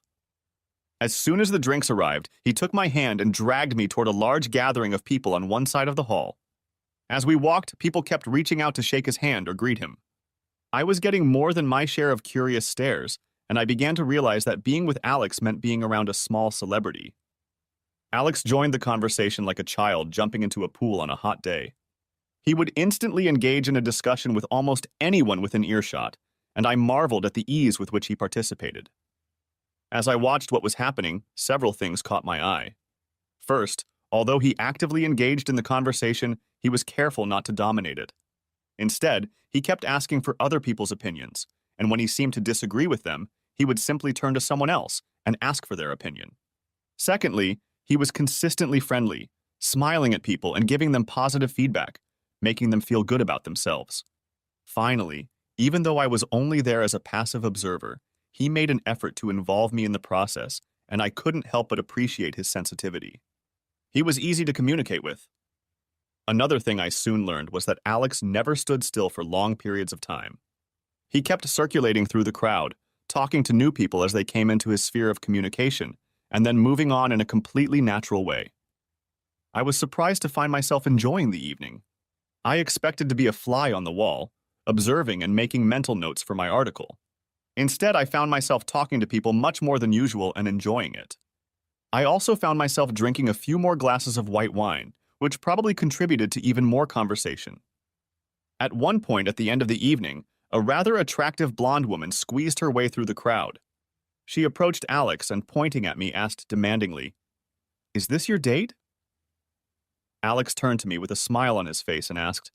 As soon as the drinks arrived, he took my hand and dragged me toward a large gathering of people on one side of the hall. As we walked, people kept reaching out to shake his hand or greet him. I was getting more than my share of curious stares, and I began to realize that being with Alex meant being around a small celebrity. Alex joined the conversation like a child jumping into a pool on a hot day. He would instantly engage in a discussion with almost anyone within earshot, and I marveled at the ease with which he participated. As I watched what was happening, several things caught my eye. First, although he actively engaged in the conversation, he was careful not to dominate it. Instead, he kept asking for other people's opinions, and when he seemed to disagree with them, he would simply turn to someone else and ask for their opinion. Secondly, he was consistently friendly, smiling at people and giving them positive feedback, making them feel good about themselves. Finally, even though I was only there as a passive observer, he made an effort to involve me in the process, and I couldn't help but appreciate his sensitivity. He was easy to communicate with. Another thing I soon learned was that Alex never stood still for long periods of time. He kept circulating through the crowd, talking to new people as they came into his sphere of communication, and then moving on in a completely natural way. I was surprised to find myself enjoying the evening. I expected to be a fly on the wall, observing and making mental notes for my article. Instead, I found myself talking to people much more than usual and enjoying it. I also found myself drinking a few more glasses of white wine, which probably contributed to even more conversation. At one point at the end of the evening, a rather attractive blonde woman squeezed her way through the crowd. She approached Alex and, pointing at me, asked demandingly, "Is this your date?" Alex turned to me with a smile on his face and asked,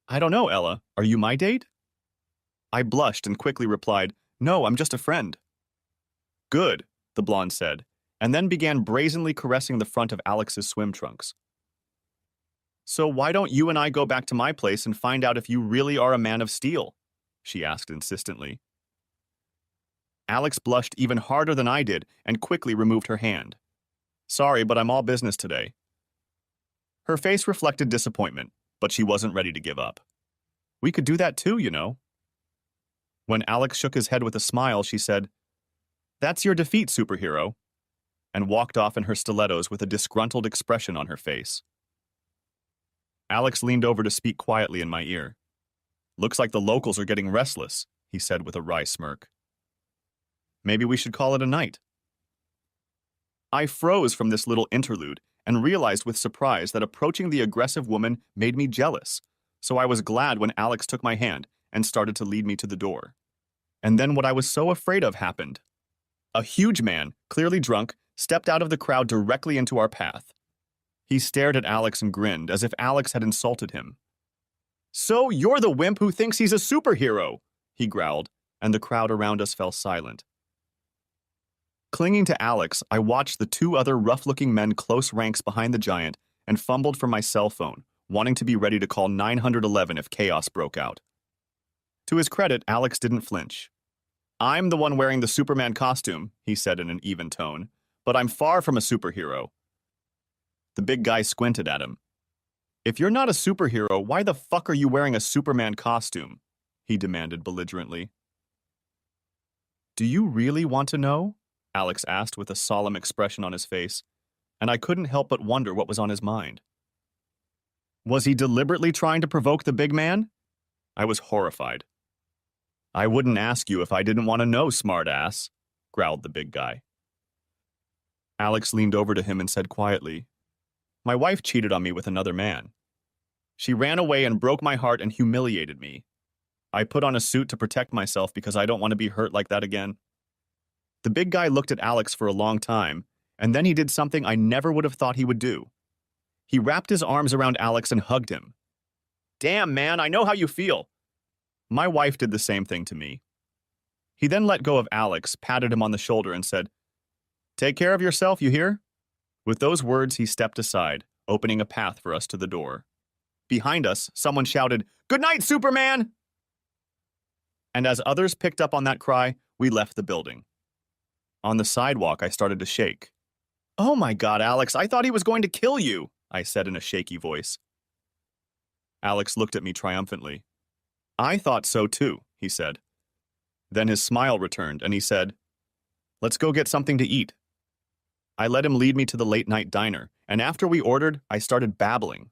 "I don't know, Ella. Are you my date?" I blushed and quickly replied, "No, I'm just a friend." "Good," the blonde said, and then began brazenly caressing the front of Alex's swim trunks. "So why don't you and I go back to my place and find out if you really are a man of steel?" she asked insistently. Alex blushed even harder than I did and quickly removed her hand. "Sorry, but I'm all business today." Her face reflected disappointment, but she wasn't ready to give up. "We could do that too, you know." When Alex shook his head with a smile, she said, "That's your defeat, superhero," and walked off in her stilettos with a disgruntled expression on her face. Alex leaned over to speak quietly in my ear. "Looks like the locals are getting restless," he said with a wry smirk. "Maybe we should call it a night." I froze from this little interlude and realized with surprise that approaching the aggressive woman made me jealous, so I was glad when Alex took my hand and started to lead me to the door. And then what I was so afraid of happened. A huge man, clearly drunk, stepped out of the crowd directly into our path. He stared at Alex and grinned as if Alex had insulted him. "So you're the wimp who thinks he's a superhero," he growled, and the crowd around us fell silent. Clinging to Alex, I watched the two other rough-looking men close ranks behind the giant and fumbled for my cell phone, wanting to be ready to call 911 if chaos broke out. To his credit, Alex didn't flinch. "I'm the one wearing the Superman costume," he said in an even tone, "but I'm far from a superhero." The big guy squinted at him. "If you're not a superhero, why the fuck are you wearing a Superman costume?" he demanded belligerently. "Do you really want to know?" Alex asked with a solemn expression on his face, and I couldn't help but wonder what was on his mind. Was he deliberately trying to provoke the big man? I was horrified. "I wouldn't ask you if I didn't want to know, smartass," growled the big guy. Alex leaned over to him and said quietly, "My wife cheated on me with another man. She ran away and broke my heart and humiliated me. I put on a suit to protect myself because I don't want to be hurt like that again." The big guy looked at Alex for a long time, and then he did something I never would have thought he would do. He wrapped his arms around Alex and hugged him. "Damn, man, I know how you feel." My wife did the same thing to me. He then let go of Alex, patted him on the shoulder, and said, "Take care of yourself, you hear?" With those words, he stepped aside, opening a path for us to the door. Behind us, someone shouted, "Good night, Superman!" And as others picked up on that cry, we left the building. On the sidewalk, I started to shake. "Oh my God, Alex, I thought he was going to kill you," I said in a shaky voice. Alex looked at me triumphantly. "I thought so too," he said. Then his smile returned, and he said, "Let's go get something to eat." I let him lead me to the late-night diner, and after we ordered, I started babbling.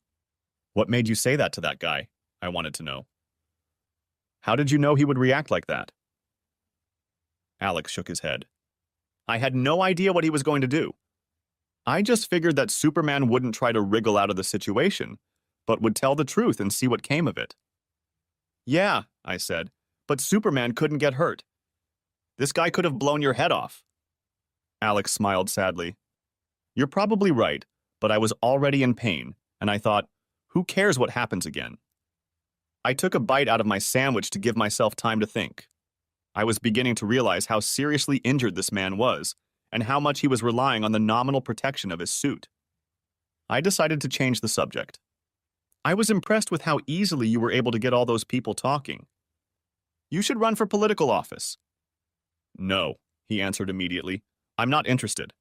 "What made you say that to that guy?" I wanted to know. "How did you know he would react like that?" Alex shook his head. "I had no idea what he was going to do. I just figured that Superman wouldn't try to wriggle out of the situation, but would tell the truth and see what came of it." "Yeah," I said, "but Superman couldn't get hurt. This guy could have blown your head off." Alex smiled sadly. "You're probably right, but I was already in pain, and I thought, who cares what happens again?" I took a bite out of my sandwich to give myself time to think. I was beginning to realize how seriously injured this man was, and how much he was relying on the nominal protection of his suit. I decided to change the subject. "I was impressed with how easily you were able to get all those people talking. You should run for political office." "No," he answered immediately. "I'm not interested.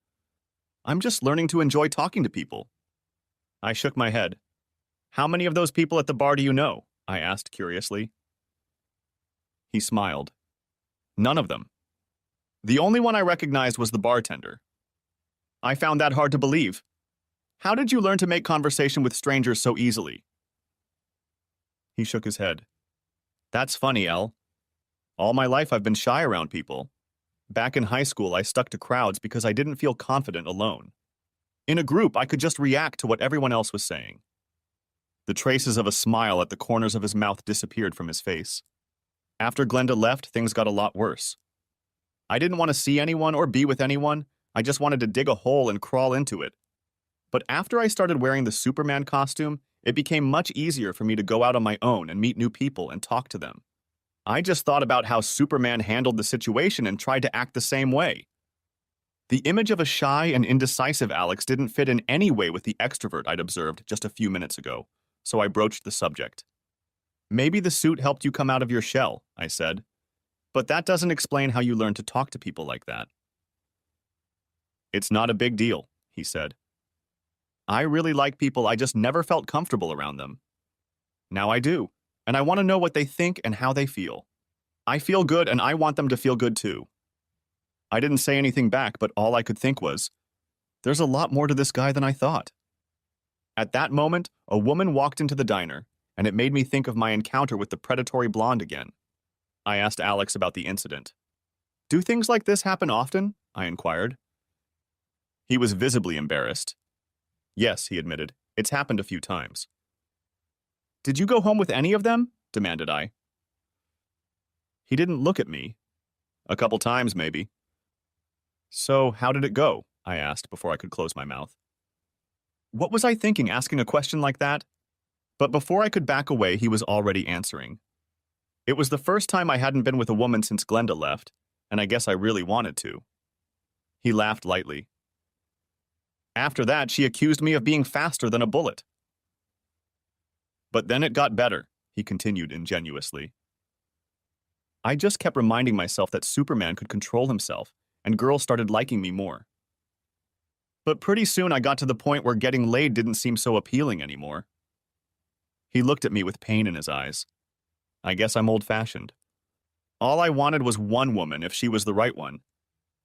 I'm just learning to enjoy talking to people." I shook my head. "How many of those people at the bar do you know?" I asked curiously. He smiled. "None of them. The only one I recognized was the bartender." I found that hard to believe. "How did you learn to make conversation with strangers so easily?" He shook his head. "That's funny, Elle. All my life I've been shy around people. Back in high school, I stuck to crowds because I didn't feel confident alone. In a group, I could just react to what everyone else was saying. The traces of a smile at the corners of his mouth disappeared from his face. After Glenda left, things got a lot worse. I didn't want to see anyone or be with anyone. I just wanted to dig a hole and crawl into it. But after I started wearing the Superman costume, it became much easier for me to go out on my own and meet new people and talk to them. I just thought about how Superman handled the situation and tried to act the same way. The image of a shy and indecisive Alex didn't fit in any way with the extrovert I'd observed just a few minutes ago, so I broached the subject. Maybe the suit helped you come out of your shell, I said. But that doesn't explain how you learned to talk to people like that. It's not a big deal, he said. I really like people, I just never felt comfortable around them. Now I do, and I want to know what they think and how they feel. I feel good and I want them to feel good too. I didn't say anything back, but all I could think was, there's a lot more to this guy than I thought. At that moment, a woman walked into the diner, and it made me think of my encounter with the predatory blonde again. I asked Alex about the incident. Do things like this happen often? I inquired. He was visibly embarrassed. Yes, he admitted. It's happened a few times. Did you go home with any of them? Demanded I. He didn't look at me. A couple times, maybe. So, how did it go? I asked before I could close my mouth. What was I thinking asking a question like that? But before I could back away, he was already answering. It was the first time I hadn't been with a woman since Glenda left, and I guess I really wanted to. He laughed lightly. After that, she accused me of being faster than a bullet. But then it got better, he continued ingenuously. I just kept reminding myself that Superman could control himself, and girls started liking me more. But pretty soon I got to the point where getting laid didn't seem so appealing anymore. He looked at me with pain in his eyes. I guess I'm old-fashioned. All I wanted was one woman if she was the right one.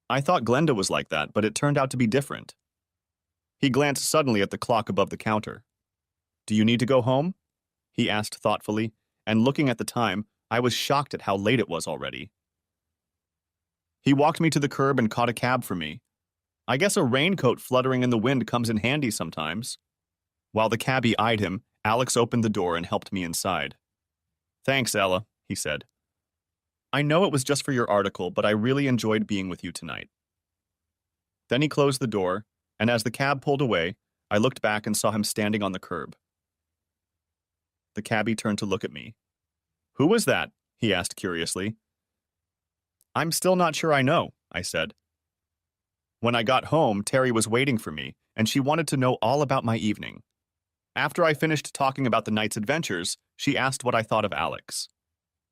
I thought Glenda was like that, but it turned out to be different. He glanced suddenly at the clock above the counter. Do you need to go home? He asked thoughtfully, and looking at the time, I was shocked at how late it was already. He walked me to the curb and caught a cab for me. I guess a raincoat fluttering in the wind comes in handy sometimes. While the cabbie eyed him, Alex opened the door and helped me inside. Thanks, Ella, he said. I know it was just for your article, but I really enjoyed being with you tonight. Then he closed the door, and as the cab pulled away, I looked back and saw him standing on the curb. The cabbie turned to look at me. Who was that? He asked curiously. I'm still not sure I know, I said. When I got home, Terry was waiting for me, and she wanted to know all about my evening. After I finished talking about the night's adventures, she asked what I thought of Alex.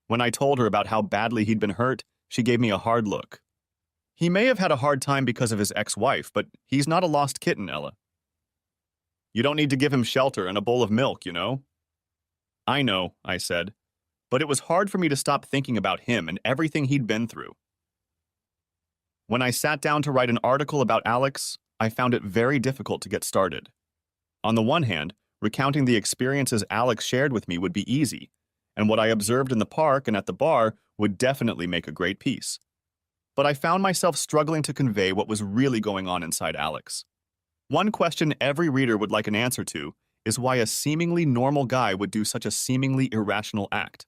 When I told her about how badly he'd been hurt, she gave me a hard look. He may have had a hard time because of his ex-wife, but he's not a lost kitten, Ella. You don't need to give him shelter and a bowl of milk, you know? I know, I said, but it was hard for me to stop thinking about him and everything he'd been through. When I sat down to write an article about Alex, I found it very difficult to get started. On the one hand, recounting the experiences Alex shared with me would be easy, and what I observed in the park and at the bar would definitely make a great piece. But I found myself struggling to convey what was really going on inside Alex. One question every reader would like an answer to is why a seemingly normal guy would do such a seemingly irrational act.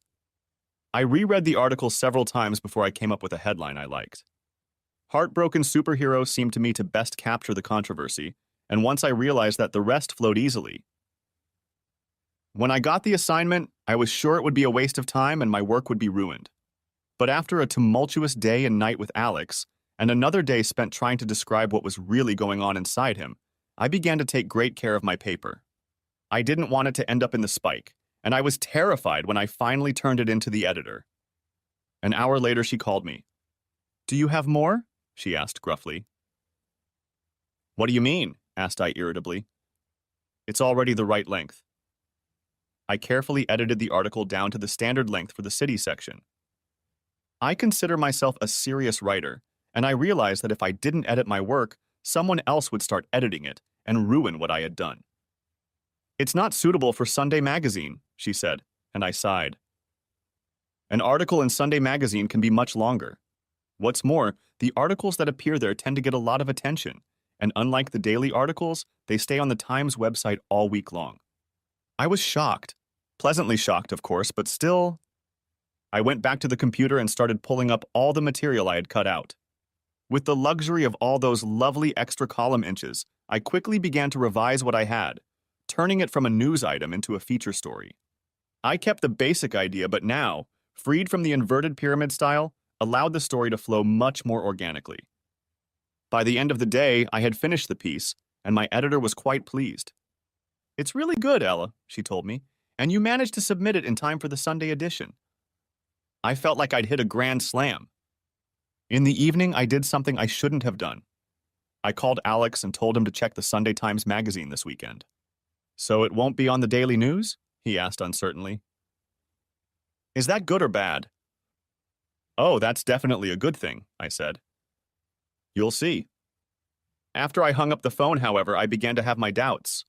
I reread the article several times before I came up with a headline I liked. Heartbroken superhero seemed to me to best capture the controversy, and once I realized that the rest flowed easily. When I got the assignment, I was sure it would be a waste of time and my work would be ruined. But after a tumultuous day and night with Alex, and another day spent trying to describe what was really going on inside him, I began to take great care of my paper. I didn't want it to end up in the Spike, and I was terrified when I finally turned it into the editor. An hour later, she called me. Do you have more? She asked gruffly. What do you mean? Asked I irritably. It's already the right length. I carefully edited the article down to the standard length for the city section. I consider myself a serious writer, and I realized that if I didn't edit my work, someone else would start editing it and ruin what I had done. It's not suitable for Sunday Magazine, she said, and I sighed. An article in Sunday Magazine can be much longer. What's more, the articles that appear there tend to get a lot of attention, and unlike the daily articles, they stay on the Times website all week long. I was shocked. Pleasantly shocked, of course, but still. I went back to the computer and started pulling up all the material I had cut out. With the luxury of all those lovely extra column inches, I quickly began to revise what I had, turning it from a news item into a feature story. I kept the basic idea, but now, freed from the inverted pyramid style, allowed the story to flow much more organically. By the end of the day, I had finished the piece, and my editor was quite pleased. "It's really good, Ella," she told me, "and you managed to submit it in time for the Sunday edition." I felt like I'd hit a grand slam. In the evening, I did something I shouldn't have done. I called Alex and told him to check the Sunday Times magazine this weekend. "So it won't be on the daily news?" he asked uncertainly. "Is that good or bad?" "Oh, that's definitely a good thing," I said. "You'll see." After I hung up the phone, however, I began to have my doubts.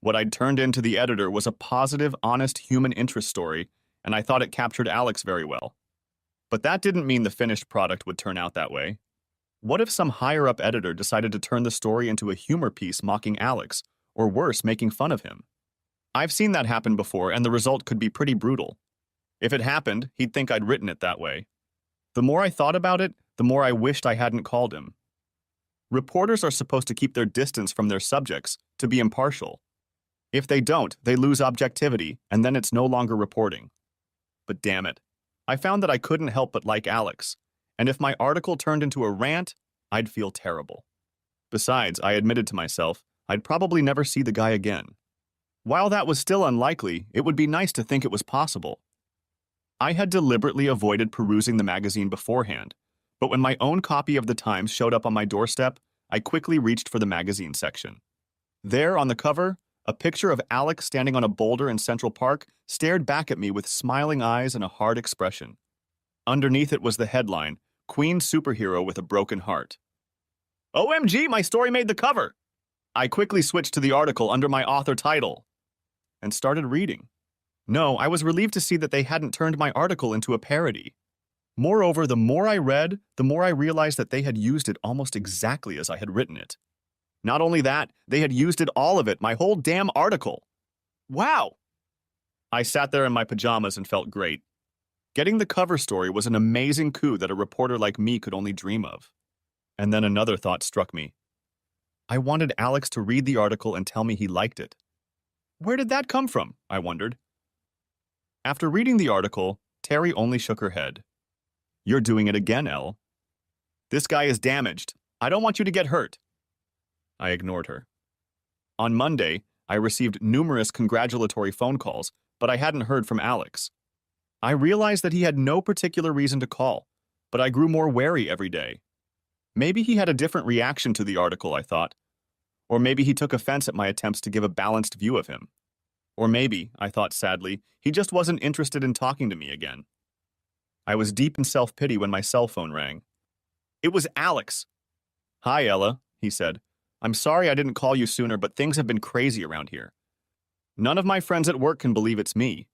What I'd turned in to the editor was a positive, honest human interest story, and I thought it captured Alex very well. But that didn't mean the finished product would turn out that way. What if some higher-up editor decided to turn the story into a humor piece mocking Alex, or worse, making fun of him? I've seen that happen before, and the result could be pretty brutal. If it happened, he'd think I'd written it that way. The more I thought about it, the more I wished I hadn't called him. Reporters are supposed to keep their distance from their subjects, to be impartial. If they don't, they lose objectivity, and then it's no longer reporting. But damn it, I found that I couldn't help but like Alex, and if my article turned into a rant, I'd feel terrible. Besides, I admitted to myself, I'd probably never see the guy again. While that was still unlikely, it would be nice to think it was possible. I had deliberately avoided perusing the magazine beforehand, but when my own copy of the Times showed up on my doorstep, I quickly reached for the magazine section. There, on the cover, a picture of Alex standing on a boulder in Central Park stared back at me with smiling eyes and a hard expression. Underneath it was the headline, "Queen Superhero with a Broken Heart." OMG, my story made the cover! I quickly switched to the article under my author title and started reading. No, I was relieved to see that they hadn't turned my article into a parody. Moreover, the more I read, the more I realized that they had used it almost exactly as I had written it. Not only that, they had used it, all of it, my whole damn article. Wow! I sat there in my pajamas and felt great. Getting the cover story was an amazing coup that a reporter like me could only dream of. And then another thought struck me. I wanted Alex to read the article and tell me he liked it. Where did that come from? I wondered. After reading the article, Terry only shook her head. "You're doing it again, Elle. This guy is damaged. I don't want you to get hurt." I ignored her. On Monday, I received numerous congratulatory phone calls, but I hadn't heard from Alex. I realized that he had no particular reason to call, but I grew more wary every day. Maybe he had a different reaction to the article, I thought. Or maybe he took offense at my attempts to give a balanced view of him. Or maybe, I thought sadly, he just wasn't interested in talking to me again. I was deep in self-pity when my cell phone rang. It was Alex. "Hi, Ella," he said. "I'm sorry I didn't call you sooner, but things have been crazy around here. None of my friends at work can believe it's me.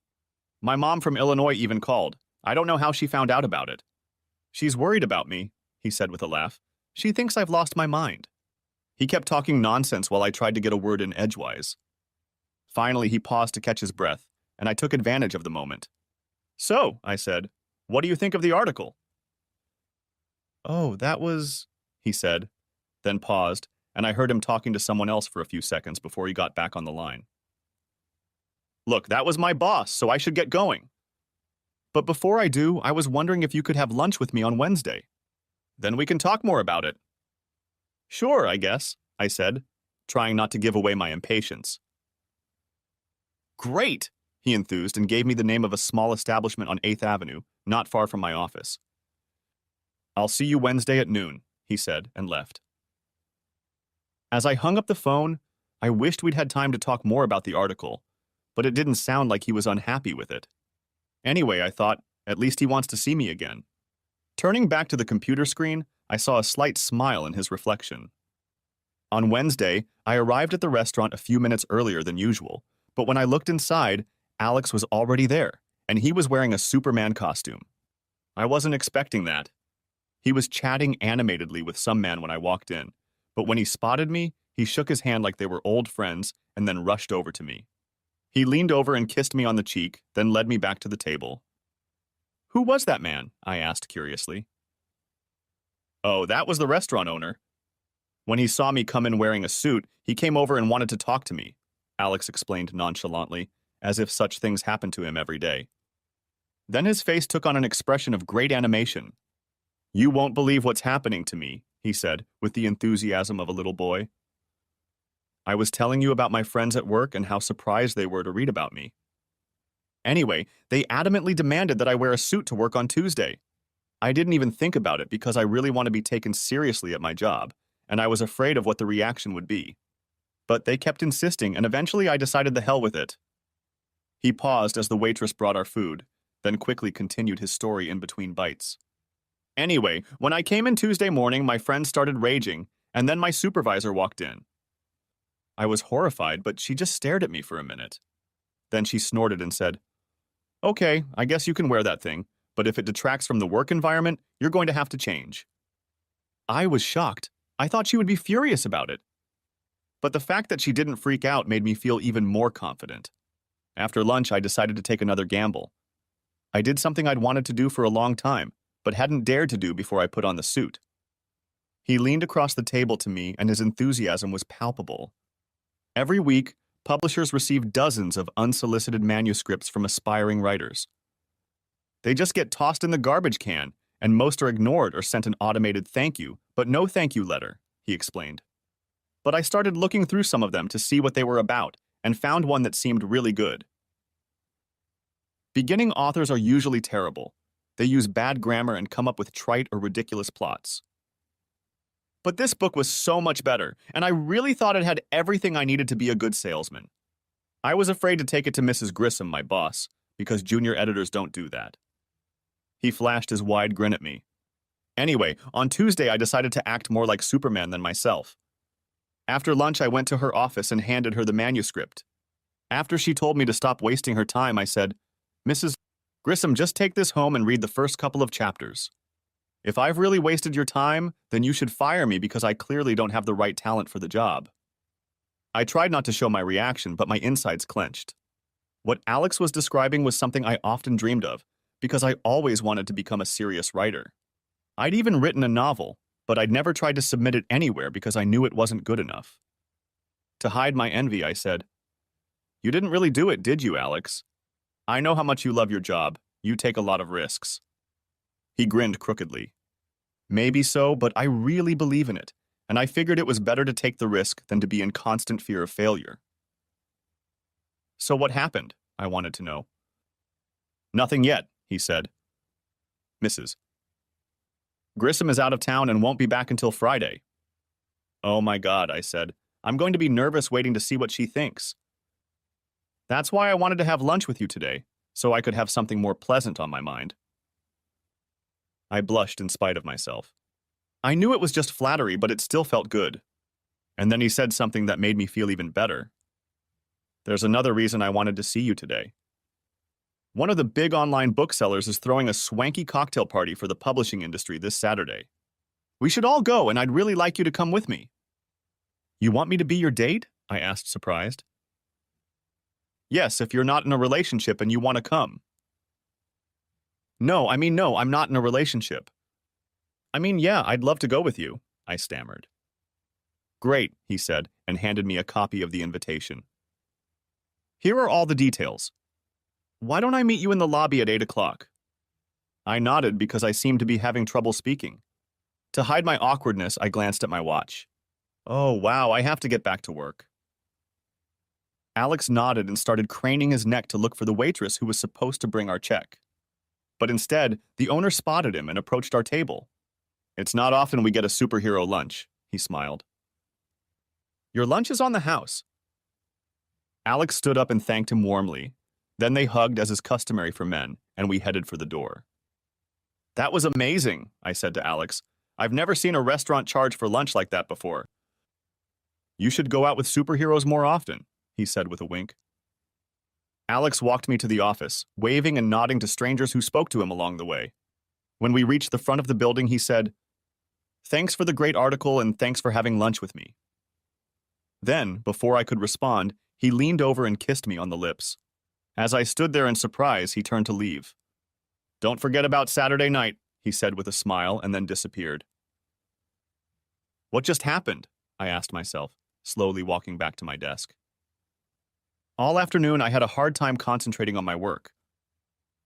My mom from Illinois even called. I don't know how she found out about it. She's worried about me," he said with a laugh. "She thinks I've lost my mind." He kept talking nonsense while I tried to get a word in edgewise. Finally, he paused to catch his breath, and I took advantage of the moment. "So," I said, "what do you think of the article?" "Oh, that was," he said, then paused, and I heard him talking to someone else for a few seconds before he got back on the line. "Look, that was my boss, so I should get going. But before I do, I was wondering if you could have lunch with me on Wednesday. Then we can talk more about it." "Sure, I guess," I said, trying not to give away my impatience. "Great!" he enthused and gave me the name of a small establishment on 8th Avenue, not far from my office. "I'll see you Wednesday at noon," he said, and left. As I hung up the phone, I wished we'd had time to talk more about the article, but it didn't sound like he was unhappy with it. Anyway, I thought, at least he wants to see me again. Turning back to the computer screen, I saw a slight smile in his reflection. On Wednesday, I arrived at the restaurant a few minutes earlier than usual, but when I looked inside, Alex was already there, and he was wearing a Superman costume. I wasn't expecting that. He was chatting animatedly with some man when I walked in, But when he spotted me, he shook his hand like they were old friends and then rushed over to me. He leaned over and kissed me on the cheek, then led me back to the table. "Who was that man?" I asked curiously. "Oh, that was the restaurant owner. When he saw me come in wearing a suit, he came over and wanted to talk to me," Alex explained nonchalantly, as if such things happened to him every day. Then his face took on an expression of great animation. "You won't believe what's happening to me," he said, with the enthusiasm of a little boy. "I was telling you about my friends at work and how surprised they were to read about me. Anyway, they adamantly demanded that I wear a suit to work on Tuesday. I didn't even think about it because I really want to be taken seriously at my job, and I was afraid of what the reaction would be. But they kept insisting, and eventually I decided the hell with it." He paused as the waitress brought our food, then quickly continued his story in between bites. "Anyway, when I came in Tuesday morning, my friends started raging, and then my supervisor walked in. I was horrified, but she just stared at me for a minute. Then she snorted and said, 'Okay, I guess you can wear that thing, but if it detracts from the work environment, you're going to have to change.' I was shocked. I thought she would be furious about it. But the fact that she didn't freak out made me feel even more confident. After lunch, I decided to take another gamble. I did something I'd wanted to do for a long time, but hadn't dared to do before I put on the suit." He leaned across the table to me, and his enthusiasm was palpable. Every week, publishers receive dozens of unsolicited manuscripts from aspiring writers. They just get tossed in the garbage can, and most are ignored or sent an automated thank you, but no thank you letter, he explained. But I started looking through some of them to see what they were about, and found one that seemed really good. Beginning authors are usually terrible. They use bad grammar and come up with trite or ridiculous plots. But this book was so much better, and I really thought it had everything I needed to be a good salesman. I was afraid to take it to Mrs. Grissom, my boss, because junior editors don't do that. He flashed his wide grin at me. Anyway, on Tuesday I decided to act more like Superman than myself. After lunch I went to her office and handed her the manuscript. After she told me to stop wasting her time, I said, "Mrs. Grissom, just take this home and read the first couple of chapters. If I've really wasted your time, then you should fire me because I clearly don't have the right talent for the job." I tried not to show my reaction, but my insides clenched. What Alex was describing was something I often dreamed of, because I always wanted to become a serious writer. I'd even written a novel, but I'd never tried to submit it anywhere because I knew it wasn't good enough. To hide my envy, I said, "You didn't really do it, did you, Alex? I know how much you love your job. You take a lot of risks." He grinned crookedly. "Maybe so, but I really believe in it, and I figured it was better to take the risk than to be in constant fear of failure." "So what happened?" I wanted to know. "Nothing yet," he said. "Mrs. Grissom is out of town and won't be back until Friday." "Oh my God," I said. "I'm going to be nervous waiting to see what she thinks." "That's why I wanted to have lunch with you today, so I could have something more pleasant on my mind." I blushed in spite of myself. I knew it was just flattery, but it still felt good. And then he said something that made me feel even better. "There's another reason I wanted to see you today. One of the big online booksellers is throwing a swanky cocktail party for the publishing industry this Saturday. We should all go, and I'd really like you to come with me." "You want me to be your date?" I asked, surprised. "Yes, if you're not in a relationship and you want to come." No, I'm not in a relationship." Yeah, I'd love to go with you," I stammered. "Great," he said, and handed me a copy of the invitation. "Here are all the details. Why don't I meet you in the lobby at 8 o'clock? I nodded because I seemed to be having trouble speaking. To hide my awkwardness, I glanced at my watch. Oh, wow, I have to get back to work. Alex nodded and started craning his neck to look for the waitress who was supposed to bring our check. But instead, the owner spotted him and approached our table. "It's not often we get a superhero lunch," he smiled. "Your lunch is on the house." Alex stood up and thanked him warmly. Then they hugged as is customary for men, and we headed for the door. "That was amazing," I said to Alex. "I've never seen a restaurant charge for lunch like that before." "You should go out with superheroes more often," he said with a wink. Alex walked me to the office, waving and nodding to strangers who spoke to him along the way. When we reached the front of the building, he said, Thanks for the great article and thanks for having lunch with me. Then, before I could respond, he leaned over and kissed me on the lips. As I stood there in surprise, he turned to leave. Don't forget about Saturday night, he said with a smile and then disappeared. What just happened? I asked myself, slowly walking back to my desk. All afternoon, I had a hard time concentrating on my work.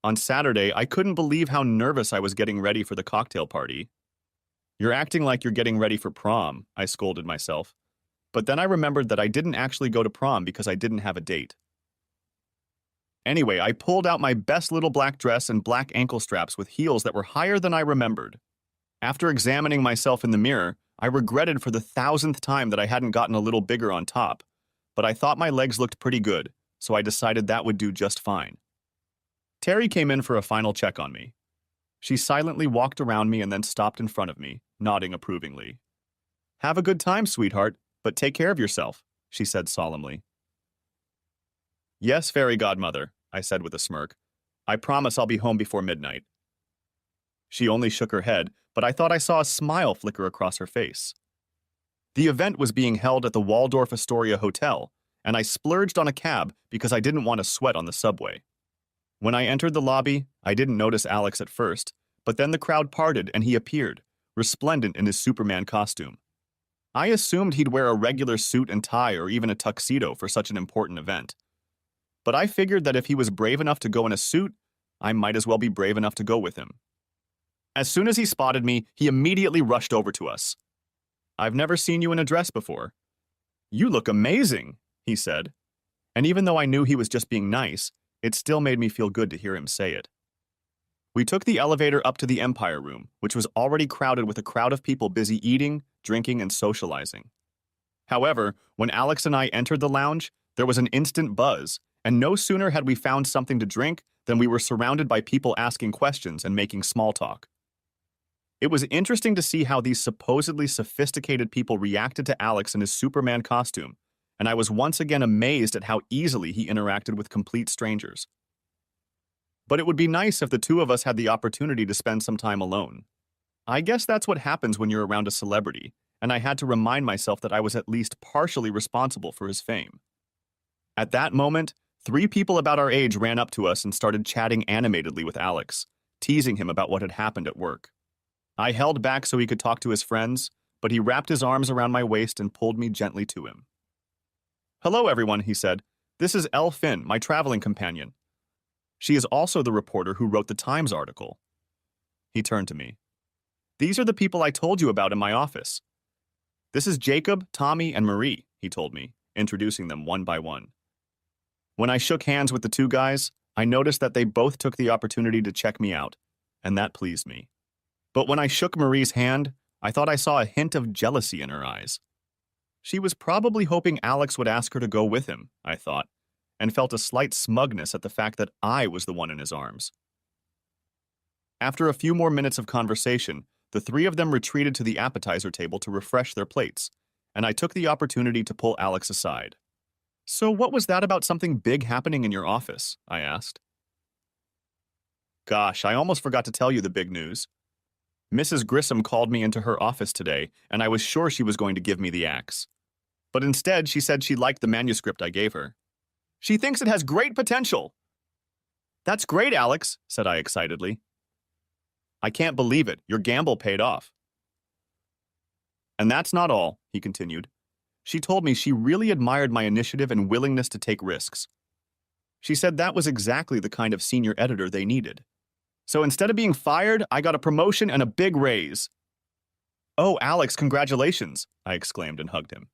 On Saturday, I couldn't believe how nervous I was getting ready for the cocktail party. You're acting like you're getting ready for prom, I scolded myself. But then I remembered that I didn't actually go to prom because I didn't have a date. Anyway, I pulled out my best little black dress and black ankle straps with heels that were higher than I remembered. After examining myself in the mirror, I regretted for the 1,000th time that I hadn't gotten a little bigger on top, but I thought my legs looked pretty good, so I decided that would do just fine. Terry came in for a final check on me. She silently walked around me and then stopped in front of me, nodding approvingly. Have a good time, sweetheart, but take care of yourself, she said solemnly. Yes, fairy godmother, I said with a smirk. I promise I'll be home before midnight. She only shook her head, but I thought I saw a smile flicker across her face. The event was being held at the Waldorf Astoria Hotel, and I splurged on a cab because I didn't want to sweat on the subway. When I entered the lobby, I didn't notice Alex at first, but then the crowd parted and he appeared, resplendent in his Superman costume. I assumed he'd wear a regular suit and tie or even a tuxedo for such an important event. But I figured that if he was brave enough to go in a suit, I might as well be brave enough to go with him. As soon as he spotted me, he immediately rushed over to us. I've never seen you in a dress before. You look amazing, he said. And even though I knew he was just being nice, it still made me feel good to hear him say it. We took the elevator up to the Empire Room, which was already crowded with a crowd of people busy eating, drinking, and socializing. However, when Alex and I entered the lounge, there was an instant buzz, and no sooner had we found something to drink than we were surrounded by people asking questions and making small talk. It was interesting to see how these supposedly sophisticated people reacted to Alex in his Superman costume, and I was once again amazed at how easily he interacted with complete strangers. But it would be nice if the two of us had the opportunity to spend some time alone. I guess that's what happens when you're around a celebrity, and I had to remind myself that I was at least partially responsible for his fame. At that moment, 3 people about our age ran up to us and started chatting animatedly with Alex, teasing him about what had happened at work. I held back so he could talk to his friends, but he wrapped his arms around my waist and pulled me gently to him. Hello, everyone, he said. This is Elle Finn, my traveling companion. She is also the reporter who wrote the Times article. He turned to me. These are the people I told you about in my office. This is Jacob, Tommy, and Marie, he told me, introducing them one by one. When I shook hands with the 2 guys, I noticed that they both took the opportunity to check me out, and that pleased me. But when I shook Marie's hand, I thought I saw a hint of jealousy in her eyes. She was probably hoping Alex would ask her to go with him, I thought, and felt a slight smugness at the fact that I was the one in his arms. After a few more minutes of conversation, the 3 of them retreated to the appetizer table to refresh their plates, and I took the opportunity to pull Alex aside. So what was that about something big happening in your office? I asked. Gosh, I almost forgot to tell you the big news. Mrs. Grissom called me into her office today, and I was sure she was going to give me the axe. But instead, she said she liked the manuscript I gave her. She thinks it has great potential. That's great, Alex, said I excitedly. I can't believe it. Your gamble paid off. And that's not all, he continued. She told me she really admired my initiative and willingness to take risks. She said that was exactly the kind of senior editor they needed. So instead of being fired, I got a promotion and a big raise. Oh, Alex, congratulations, I exclaimed and hugged him.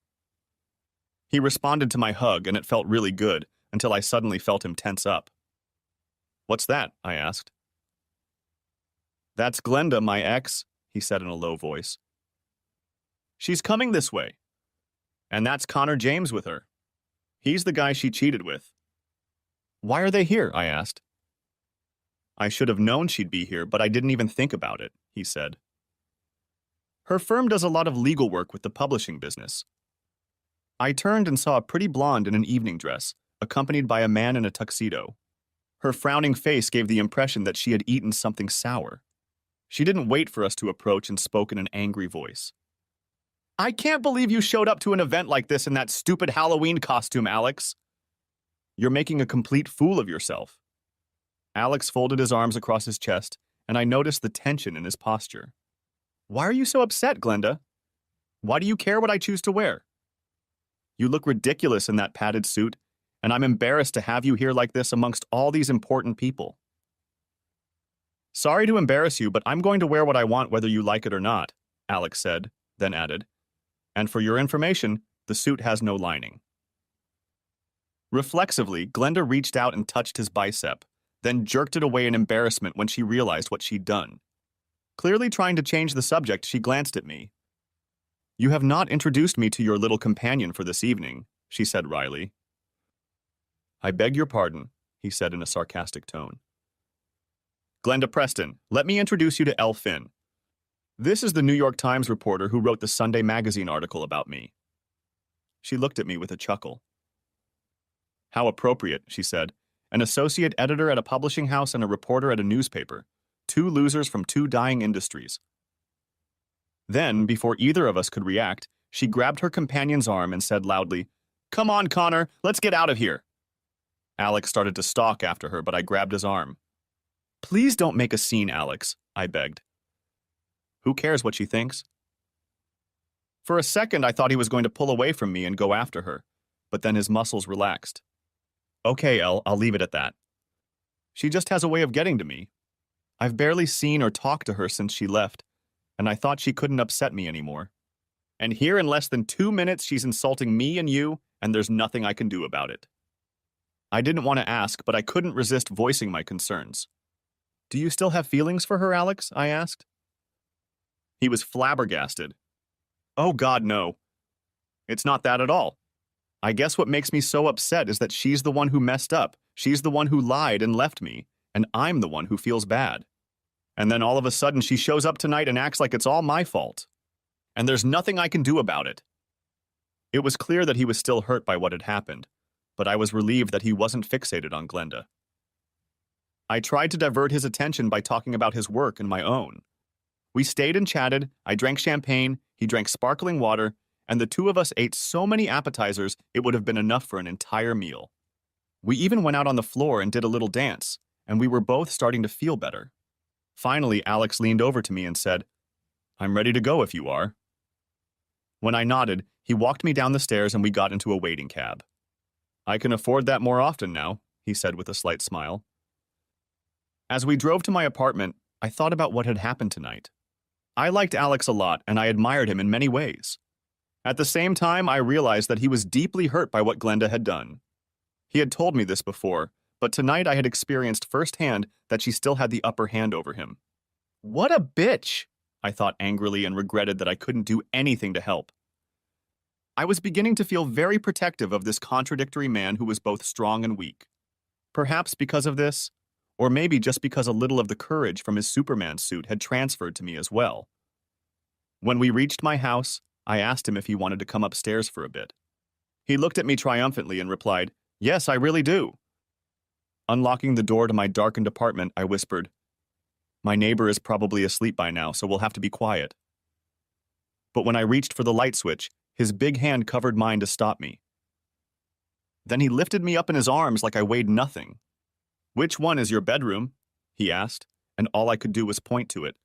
He responded to my hug, and it felt really good, until I suddenly felt him tense up. What's that? I asked. That's Glenda, my ex, he said in a low voice. She's coming this way. And that's Connor James with her. He's the guy she cheated with. Why are they here? I asked. I should have known she'd be here, but I didn't even think about it, he said. Her firm does a lot of legal work with the publishing business. I turned and saw a pretty blonde in an evening dress, accompanied by a man in a tuxedo. Her frowning face gave the impression that she had eaten something sour. She didn't wait for us to approach and spoke in an angry voice. I can't believe you showed up to an event like this in that stupid Halloween costume, Alex. You're making a complete fool of yourself. Alex folded his arms across his chest, and I noticed the tension in his posture. Why are you so upset, Glenda? Why do you care what I choose to wear? You look ridiculous in that padded suit, and I'm embarrassed to have you here like this amongst all these important people. Sorry to embarrass you, but I'm going to wear what I want whether you like it or not, Alex said, then added. And for your information, the suit has no lining. Reflexively, Glenda reached out and touched his bicep, then jerked it away in embarrassment when she realized what she'd done. Clearly trying to change the subject, she glanced at me. You have not introduced me to your little companion for this evening, she said wryly. I beg your pardon, he said in a sarcastic tone. Glenda Preston, let me introduce you to Elle Finn. This is the New York Times reporter who wrote the Sunday magazine article about me. She looked at me with a chuckle. How appropriate, she said. An associate editor at a publishing house and a reporter at a newspaper. Two losers from two dying industries. Then, before either of us could react, she grabbed her companion's arm and said loudly, Come on, Connor, let's get out of here. Alex started to stalk after her, but I grabbed his arm. Please don't make a scene, Alex, I begged. Who cares what she thinks? For a second, I thought he was going to pull away from me and go after her, but then his muscles relaxed. Okay, Elle, I'll leave it at that. She just has a way of getting to me. I've barely seen or talked to her since she left, and I thought she couldn't upset me anymore. And here in less than 2 minutes, she's insulting me and you, and there's nothing I can do about it. I didn't want to ask, but I couldn't resist voicing my concerns. Do you still have feelings for her, Alex? I asked. He was flabbergasted. Oh God, no. It's not that at all. I guess what makes me so upset is that she's the one who messed up. She's the one who lied and left me, and I'm the one who feels bad. And then all of a sudden she shows up tonight and acts like it's all my fault. And there's nothing I can do about it. It was clear that he was still hurt by what had happened, but I was relieved that he wasn't fixated on Glenda. I tried to divert his attention by talking about his work and my own. We stayed and chatted, I drank champagne, he drank sparkling water, and the two of us ate so many appetizers it would have been enough for an entire meal. We even went out on the floor and did a little dance, and we were both starting to feel better. Finally, Alex leaned over to me and said, I'm ready to go if you are. When I nodded, he walked me down the stairs and we got into a waiting cab. I can afford that more often now, he said with a slight smile. As we drove to my apartment, I thought about what had happened tonight. I liked Alex a lot and I admired him in many ways. At the same time, I realized that he was deeply hurt by what Glenda had done. He had told me this before, but tonight I had experienced firsthand that she still had the upper hand over him. What a bitch, I thought angrily and regretted that I couldn't do anything to help. I was beginning to feel very protective of this contradictory man who was both strong and weak. Perhaps because of this, or maybe just because a little of the courage from his Superman suit had transferred to me as well. When we reached my house, I asked him if he wanted to come upstairs for a bit. He looked at me triumphantly and replied, Yes, I really do. Unlocking the door to my darkened apartment, I whispered, My neighbor is probably asleep by now, so we'll have to be quiet. But when I reached for the light switch, his big hand covered mine to stop me. Then he lifted me up in his arms like I weighed nothing. Which one is your bedroom? He asked, and all I could do was point to it.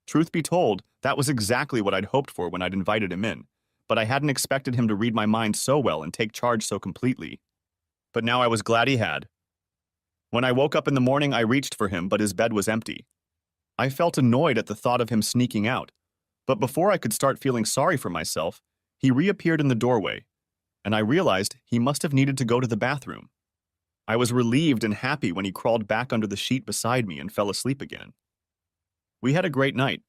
Truth be told, that was exactly what I'd hoped for when I'd invited him in, but I hadn't expected him to read my mind so well and take charge so completely. But now I was glad he had. When I woke up in the morning, I reached for him, but his bed was empty. I felt annoyed at the thought of him sneaking out, but before I could start feeling sorry for myself, he reappeared in the doorway, and I realized he must have needed to go to the bathroom. I was relieved and happy when he crawled back under the sheet beside me and fell asleep again. We had a great night.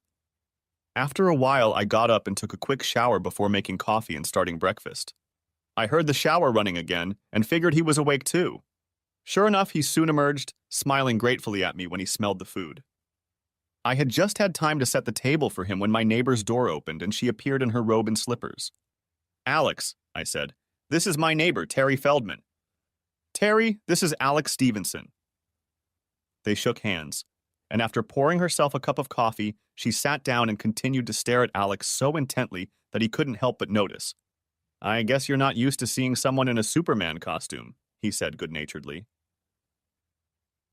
After a while, I got up and took a quick shower before making coffee and starting breakfast. I heard the shower running again and figured he was awake too. Sure enough, he soon emerged, smiling gratefully at me when he smelled the food. I had just had time to set the table for him when my neighbor's door opened and she appeared in her robe and slippers. Alex, I said, this is my neighbor, Terry Feldman. Terry, this is Alex Stevenson. They shook hands, and after pouring herself a cup of coffee, she sat down and continued to stare at Alex so intently that he couldn't help but notice. "I guess you're not used to seeing someone in a Superman costume," he said good-naturedly.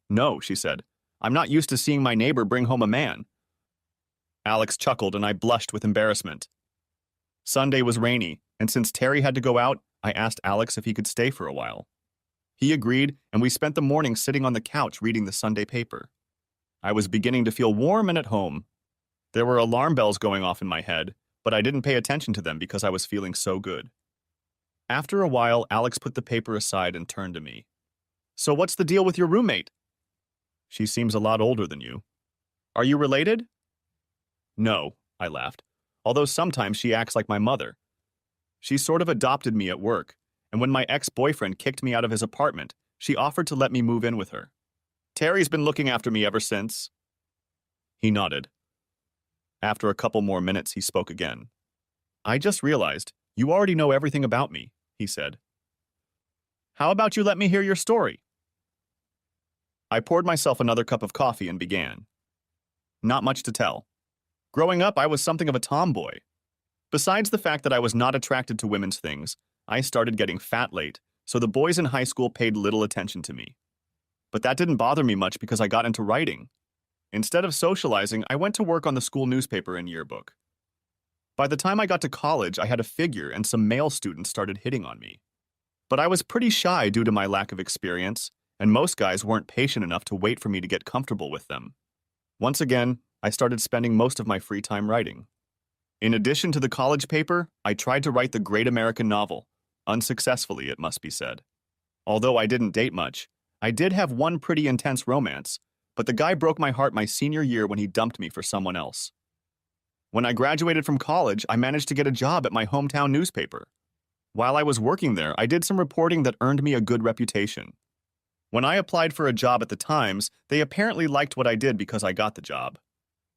"No," she said. "I'm not used to seeing my neighbor bring home a man." Alex chuckled and I blushed with embarrassment. Sunday was rainy, and since Terry had to go out, I asked Alex if he could stay for a while. He agreed, and we spent the morning sitting on the couch reading the Sunday paper. I was beginning to feel warm and at home. There were alarm bells going off in my head, but I didn't pay attention to them because I was feeling so good. After a while, Alex put the paper aside and turned to me. "So what's the deal with your roommate?" "She seems a lot older than you." "Are you related?" "No," I laughed, "although sometimes she acts like my mother. She sort of adopted me at work, and when my ex-boyfriend kicked me out of his apartment, she offered to let me move in with her. Terry's been looking after me ever since." He nodded. After a couple more minutes, he spoke again. "I just realized you already know everything about me," he said. "How about you let me hear your story?" I poured myself another cup of coffee and began. Not much to tell. Growing up, I was something of a tomboy. Besides the fact that I was not attracted to women's things, I started getting fat late, so the boys in high school paid little attention to me. But that didn't bother me much because I got into writing. Instead of socializing, I went to work on the school newspaper and yearbook. By the time I got to college, I had a figure and some male students started hitting on me. But I was pretty shy due to my lack of experience, and most guys weren't patient enough to wait for me to get comfortable with them. Once again, I started spending most of my free time writing. In addition to the college paper, I tried to write the great American novel, unsuccessfully, it must be said. Although I didn't date much, I did have one pretty intense romance, but the guy broke my heart my senior year when he dumped me for someone else. When I graduated from college, I managed to get a job at my hometown newspaper. While I was working there, I did some reporting that earned me a good reputation. When I applied for a job at the Times, they apparently liked what I did because I got the job.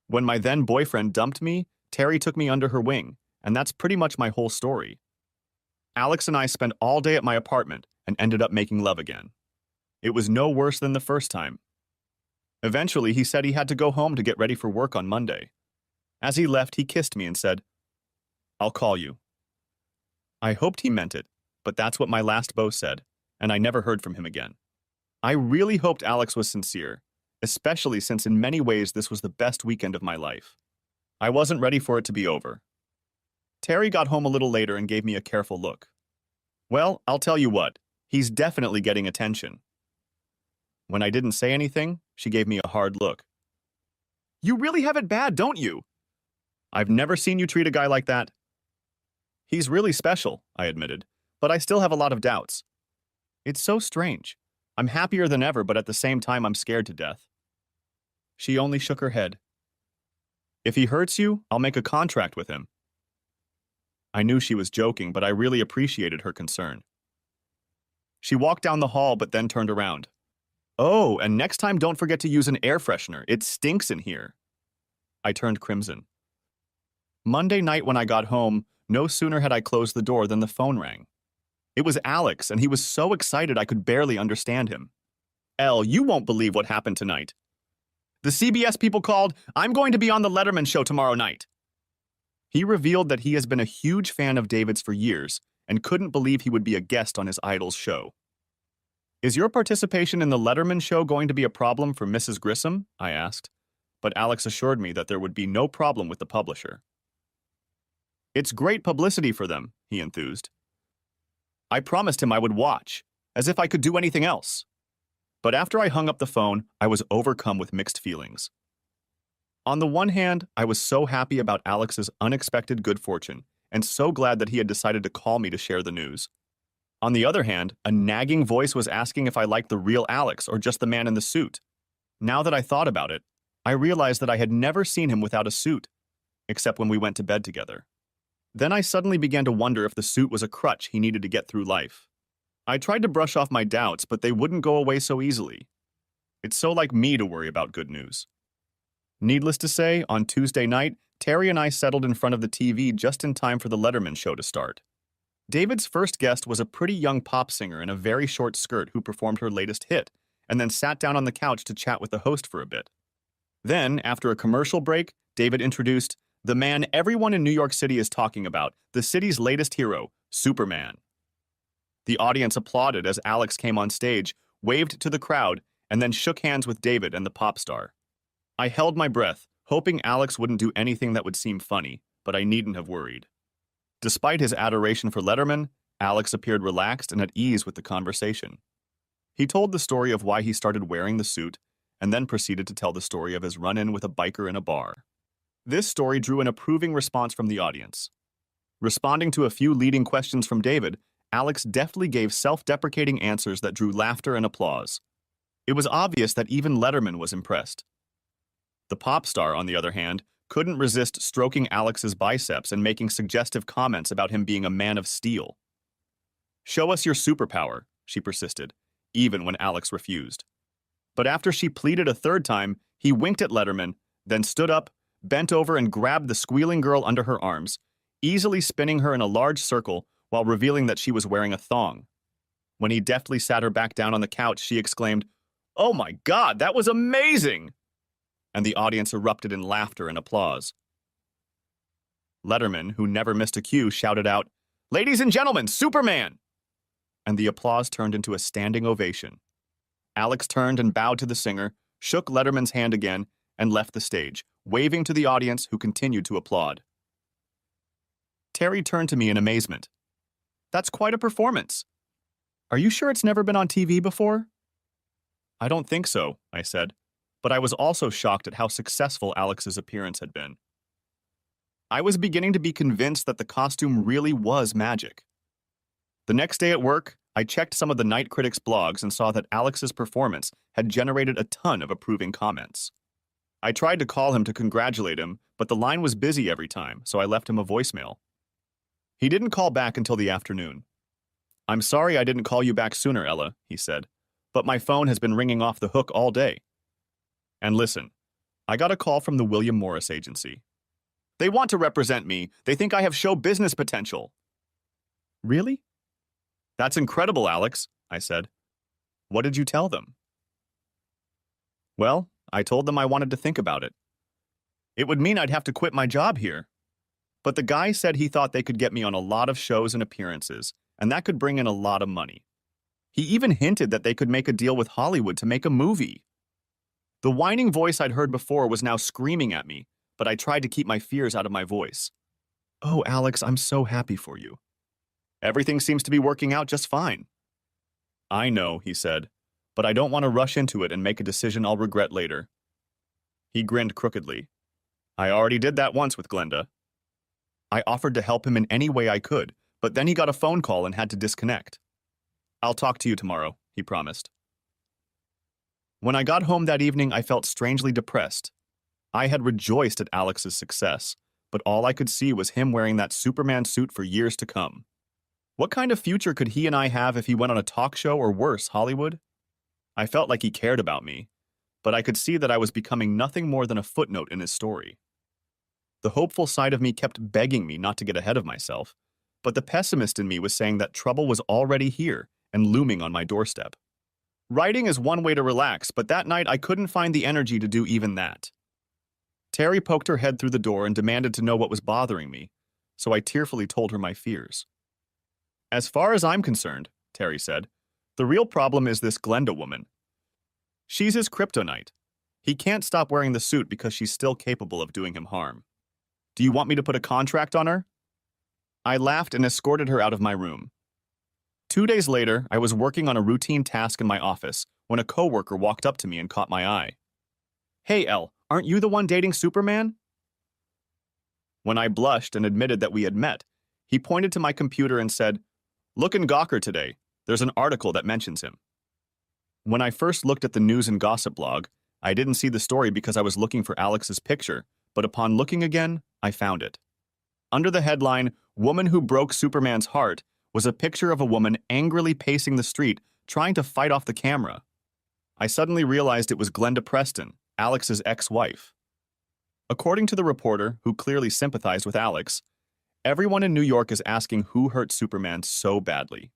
When my then boyfriend dumped me, Terry took me under her wing, and that's pretty much my whole story. Alex and I spent all day at my apartment and ended up making love again. It was no worse than the first time. Eventually, he said he had to go home to get ready for work on Monday. As he left, he kissed me and said, "I'll call you." I hoped he meant it, but that's what my last beau said, and I never heard from him again. I really hoped Alex was sincere, especially since in many ways this was the best weekend of my life. I wasn't ready for it to be over. Terry got home a little later and gave me a careful look. "Well, I'll tell you what, he's definitely getting attention." When I didn't say anything, she gave me a hard look. "You really have it bad, don't you?" "I've never seen you treat a guy like that." "He's really special," I admitted, "but I still have a lot of doubts. It's so strange. I'm happier than ever, but at the same time I'm scared to death." She only shook her head. "If he hurts you, I'll make a contract with him." I knew she was joking, but I really appreciated her concern. She walked down the hall but then turned around. "Oh, and next time don't forget to use an air freshener. It stinks in here." I turned crimson. Monday night when I got home, no sooner had I closed the door than the phone rang. It was Alex, and he was so excited I could barely understand him. "Elle, you won't believe what happened tonight. The CBS people called. I'm going to be on the Letterman show tomorrow night." He revealed that he has been a huge fan of David's for years and couldn't believe he would be a guest on his idol's show. "Is your participation in the Letterman show going to be a problem for Mrs. Grissom?" I asked, but Alex assured me that there would be no problem with the publisher. "It's great publicity for them," he enthused. I promised him I would watch, as if I could do anything else. But after I hung up the phone, I was overcome with mixed feelings. On the one hand, I was so happy about Alex's unexpected good fortune, and so glad that he had decided to call me to share the news. On the other hand, a nagging voice was asking if I liked the real Alex or just the man in the suit. Now that I thought about it, I realized that I had never seen him without a suit, except when we went to bed together. Then I suddenly began to wonder if the suit was a crutch he needed to get through life. I tried to brush off my doubts, but they wouldn't go away so easily. It's so like me to worry about good news. Needless to say, on Tuesday night, Terry and I settled in front of the TV just in time for the Letterman show to start. David's first guest was a pretty young pop singer in a very short skirt who performed her latest hit, and then sat down on the couch to chat with the host for a bit. Then, after a commercial break, David introduced the man everyone in New York City is talking about, the city's latest hero, Superman. The audience applauded as Alex came on stage, waved to the crowd, and then shook hands with David and the pop star. I held my breath, hoping Alex wouldn't do anything that would seem funny, but I needn't have worried. Despite his adoration for Letterman, Alex appeared relaxed and at ease with the conversation. He told the story of why he started wearing the suit, and then proceeded to tell the story of his run-in with a biker in a bar. This story drew an approving response from the audience. Responding to a few leading questions from David, Alex deftly gave self-deprecating answers that drew laughter and applause. It was obvious that even Letterman was impressed. The pop star, on the other hand, couldn't resist stroking Alex's biceps and making suggestive comments about him being a man of steel. "Show us your superpower," she persisted, even when Alex refused. But after she pleaded a third time, he winked at Letterman, then stood up, bent over and grabbed the squealing girl under her arms, easily spinning her in a large circle while revealing that she was wearing a thong. When he deftly sat her back down on the couch, she exclaimed, "Oh my God, that was amazing!" And the audience erupted in laughter and applause. Letterman, who never missed a cue, shouted out, "Ladies and gentlemen, Superman!" And the applause turned into a standing ovation. Alex turned and bowed to the singer, shook Letterman's hand again, and left the stage, waving to the audience who continued to applaud. Terry turned to me in amazement. "That's quite a performance. Are you sure it's never been on TV before?" "I don't think so," I said, but I was also shocked at how successful Alex's appearance had been. I was beginning to be convinced that the costume really was magic. The next day at work, I checked some of the Night Critics' blogs and saw that Alex's performance had generated a ton of approving comments. I tried to call him to congratulate him, but the line was busy every time, so I left him a voicemail. He didn't call back until the afternoon. "I'm sorry I didn't call you back sooner, Ella," he said, "but my phone has been ringing off the hook all day. And listen, I got a call from the William Morris Agency. They want to represent me. They think I have show business potential." "Really?" "That's incredible, Alex," I said. "What did you tell them?" "Well, I told them I wanted to think about it. It would mean I'd have to quit my job here. But the guy said he thought they could get me on a lot of shows and appearances, and that could bring in a lot of money. He even hinted that they could make a deal with Hollywood to make a movie." The whining voice I'd heard before was now screaming at me, but I tried to keep my fears out of my voice. "Oh, Alex, I'm so happy for you. Everything seems to be working out just fine." "I know," he said, "but I don't want to rush into it and make a decision I'll regret later." He grinned crookedly. "I already did that once with Glenda." I offered to help him in any way I could, but then he got a phone call and had to disconnect. "I'll talk to you tomorrow," he promised. When I got home that evening, I felt strangely depressed. I had rejoiced at Alex's success, but all I could see was him wearing that Superman suit for years to come. What kind of future could he and I have if he went on a talk show or worse, Hollywood? I felt like he cared about me, but I could see that I was becoming nothing more than a footnote in his story. The hopeful side of me kept begging me not to get ahead of myself, but the pessimist in me was saying that trouble was already here and looming on my doorstep. Writing is one way to relax, but that night I couldn't find the energy to do even that. Terry poked her head through the door and demanded to know what was bothering me, so I tearfully told her my fears. "As far as I'm concerned," Terry said, "the real problem is this Glenda woman. She's his kryptonite. He can't stop wearing the suit because she's still capable of doing him harm. Do you want me to put a contract on her?" I laughed and escorted her out of my room. 2 days later, I was working on a routine task in my office when a coworker walked up to me and caught my eye. "Hey, Elle, aren't you the one dating Superman?" When I blushed and admitted that we had met, he pointed to my computer and said, "Look in Gawker today. There's an article that mentions him." When I first looked at the news and gossip blog, I didn't see the story because I was looking for Alex's picture, but upon looking again, I found it. Under the headline, "Woman Who Broke Superman's Heart," was a picture of a woman angrily pacing the street, trying to fight off the camera. I suddenly realized it was Glenda Preston, Alex's ex-wife. According to the reporter, who clearly sympathized with Alex, everyone in New York is asking who hurt Superman so badly.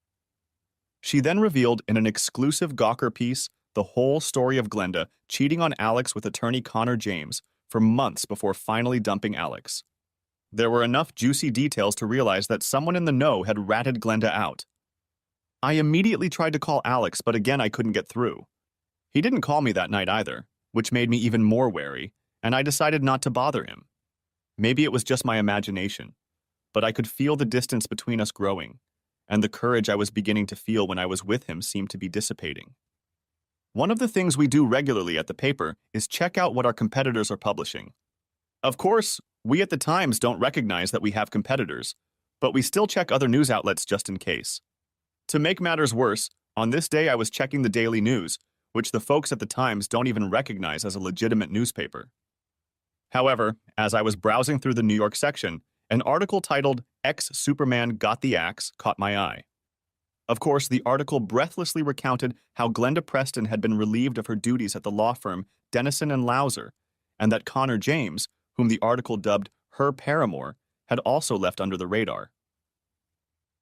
She then revealed in an exclusive Gawker piece the whole story of Glenda cheating on Alex with attorney Connor James for months before finally dumping Alex. There were enough juicy details to realize that someone in the know had ratted Glenda out. I immediately tried to call Alex, but again I couldn't get through. He didn't call me that night either, which made me even more wary, and I decided not to bother him. Maybe it was just my imagination, but I could feel the distance between us growing, and the courage I was beginning to feel when I was with him seemed to be dissipating. One of the things we do regularly at the paper is check out what our competitors are publishing. Of course, we at the Times don't recognize that we have competitors, but we still check other news outlets just in case. To make matters worse, on this day I was checking the Daily News, which the folks at the Times don't even recognize as a legitimate newspaper. However, as I was browsing through the New York section, an article titled "Ex-Superman Got the Axe" caught my eye. Of course, the article breathlessly recounted how Glenda Preston had been relieved of her duties at the law firm Dennison and Lauser, and that Connor James, whom the article dubbed her paramour, had also left under the radar.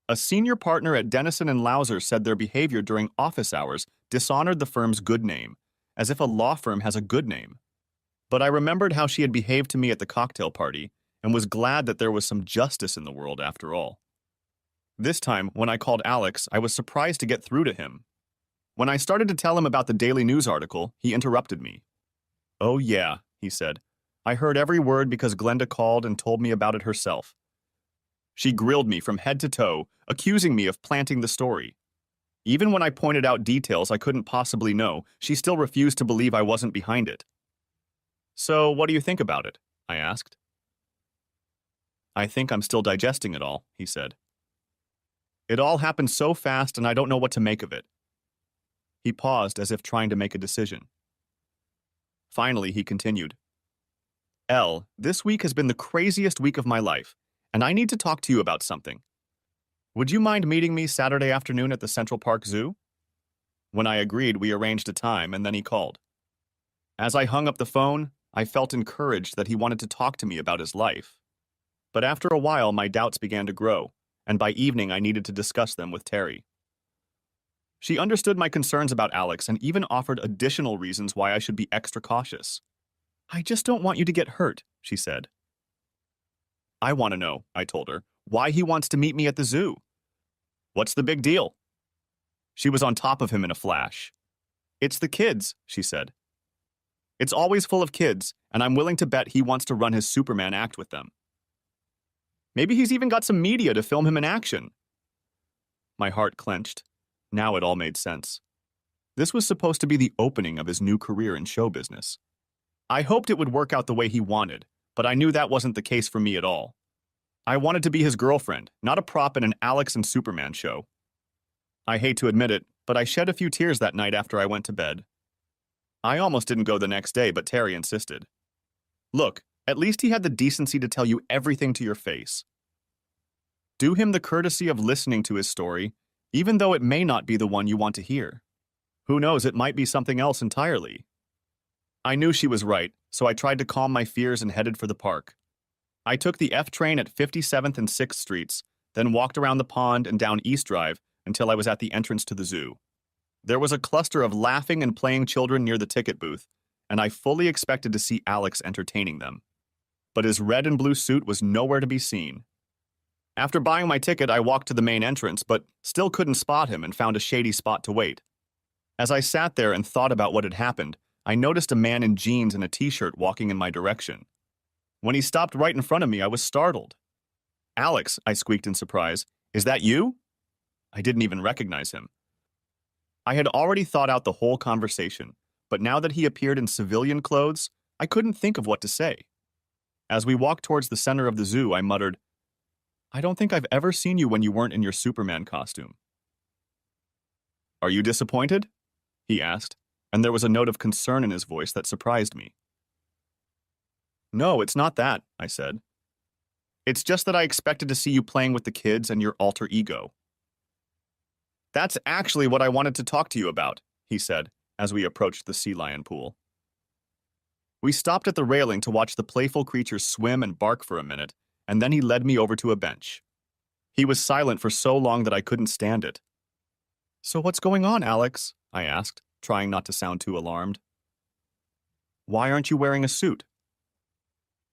A senior partner at Dennison and Lauser said their behavior during office hours dishonored the firm's good name, as if a law firm has a good name. But I remembered how she had behaved to me at the cocktail party, and was glad that there was some justice in the world after all. This time, when I called Alex, I was surprised to get through to him. When I started to tell him about the Daily News article, he interrupted me. "Oh yeah," he said. "I heard every word because Glenda called and told me about it herself. She grilled me from head to toe, accusing me of planting the story. Even when I pointed out details I couldn't possibly know, she still refused to believe I wasn't behind it." "So, what do you think about it?" I asked. "I think I'm still digesting it all," he said. "It all happened so fast and I don't know what to make of it." He paused as if trying to make a decision. Finally, he continued. "Elle, this week has been the craziest week of my life, and I need to talk to you about something. Would you mind meeting me Saturday afternoon at the Central Park Zoo?" When I agreed, we arranged a time, and then he called. As I hung up the phone, I felt encouraged that he wanted to talk to me about his life. But after a while, my doubts began to grow, and by evening I needed to discuss them with Terry. She understood my concerns about Alex and even offered additional reasons why I should be extra cautious. "I just don't want you to get hurt," she said. "I want to know," I told her, "why he wants to meet me at the zoo. What's the big deal?" She was on top of him in a flash. "It's the kids," she said. "It's always full of kids, and I'm willing to bet he wants to run his Superman act with them. Maybe he's even got some media to film him in action." My heart clenched. Now it all made sense. This was supposed to be the opening of his new career in show business. I hoped it would work out the way he wanted, but I knew that wasn't the case for me at all. I wanted to be his girlfriend, not a prop in an Alex and Superman show. I hate to admit it, but I shed a few tears that night after I went to bed. I almost didn't go the next day, but Terry insisted. "Look, at least he had the decency to tell you everything to your face. Do him the courtesy of listening to his story, even though it may not be the one you want to hear. Who knows, it might be something else entirely." I knew she was right, so I tried to calm my fears and headed for the park. I took the F train at 57th and 6th Streets, then walked around the pond and down East Drive until I was at the entrance to the zoo. There was a cluster of laughing and playing children near the ticket booth, and I fully expected to see Alex entertaining them. But his red and blue suit was nowhere to be seen. After buying my ticket, I walked to the main entrance, but still couldn't spot him and found a shady spot to wait. As I sat there and thought about what had happened, I noticed a man in jeans and a t-shirt walking in my direction. When he stopped right in front of me, I was startled. "Alex," I squeaked in surprise, "is that you?" I didn't even recognize him. I had already thought out the whole conversation, but now that he appeared in civilian clothes, I couldn't think of what to say. As we walked towards the center of the zoo, I muttered, "I don't think I've ever seen you when you weren't in your Superman costume." "Are you disappointed?" he asked, and there was a note of concern in his voice that surprised me. "No, it's not that," I said. "It's just that I expected to see you playing with the kids and your alter ego." "That's actually what I wanted to talk to you about," he said, as we approached the sea lion pool. We stopped at the railing to watch the playful creatures swim and bark for a minute, and then he led me over to a bench. He was silent for so long that I couldn't stand it. "So what's going on, Alex?" I asked, trying not to sound too alarmed. Why aren't you wearing a suit?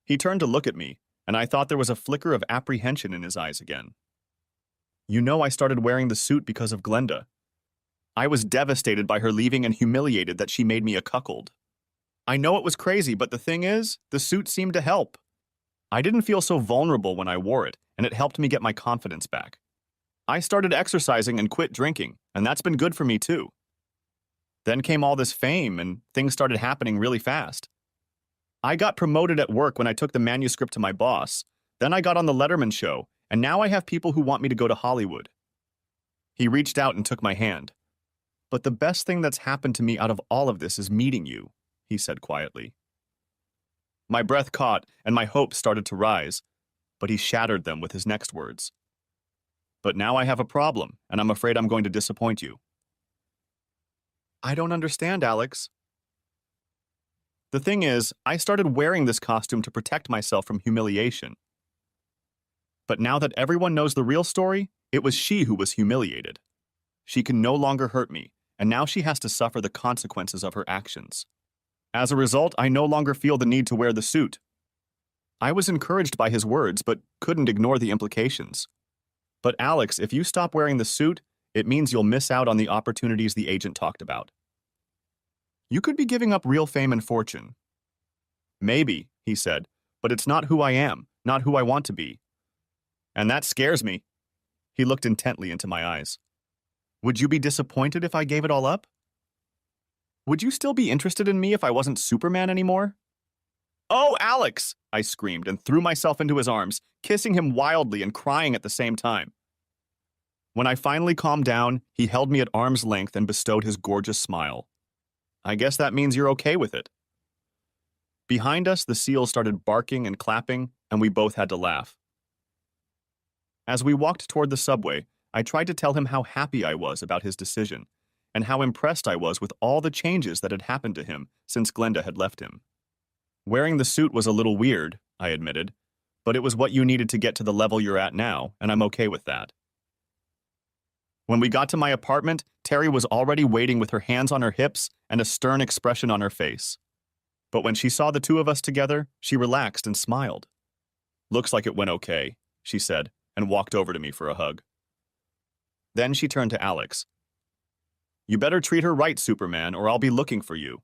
He turned to look at me, and I thought there was a flicker of apprehension in his eyes again. You know I started wearing the suit because of Glenda. I was devastated by her leaving and humiliated that she made me a cuckold. I know it was crazy, but the thing is, the suit seemed to help. I didn't feel so vulnerable when I wore it, and it helped me get my confidence back. I started exercising and quit drinking, and that's been good for me too. Then came all this fame, and things started happening really fast. I got promoted at work when I took the manuscript to my boss. Then I got on the Letterman show, and now I have people who want me to go to Hollywood. He reached out and took my hand. But the best thing that's happened to me out of all of this is meeting you, he said quietly. My breath caught, and my hopes started to rise, but he shattered them with his next words. But now I have a problem, and I'm afraid I'm going to disappoint you. I don't understand, Alex. The thing is, I started wearing this costume to protect myself from humiliation. But now that everyone knows the real story, it was she who was humiliated. She can no longer hurt me, and now she has to suffer the consequences of her actions. As a result, I no longer feel the need to wear the suit. I was encouraged by his words, but couldn't ignore the implications. But Alex, if you stop wearing the suit, it means you'll miss out on the opportunities the agent talked about. You could be giving up real fame and fortune. Maybe, he said, but it's not who I am, not who I want to be. And that scares me. He looked intently into my eyes. Would you be disappointed if I gave it all up? Would you still be interested in me if I wasn't Superman anymore? Oh, Alex! I screamed and threw myself into his arms, kissing him wildly and crying at the same time. When I finally calmed down, he held me at arm's length and bestowed his gorgeous smile. I guess that means you're okay with it. Behind us, the seals started barking and clapping, and we both had to laugh. As we walked toward the subway, I tried to tell him how happy I was about his decision, and how impressed I was with all the changes that had happened to him since Glenda had left him. Wearing the suit was a little weird, I admitted, but it was what you needed to get to the level you're at now, and I'm okay with that. When we got to my apartment, Terry was already waiting with her hands on her hips and a stern expression on her face. But when she saw the two of us together, she relaxed and smiled. Looks like it went okay, she said, and walked over to me for a hug. Then she turned to Alex. You better treat her right, Superman, or I'll be looking for you.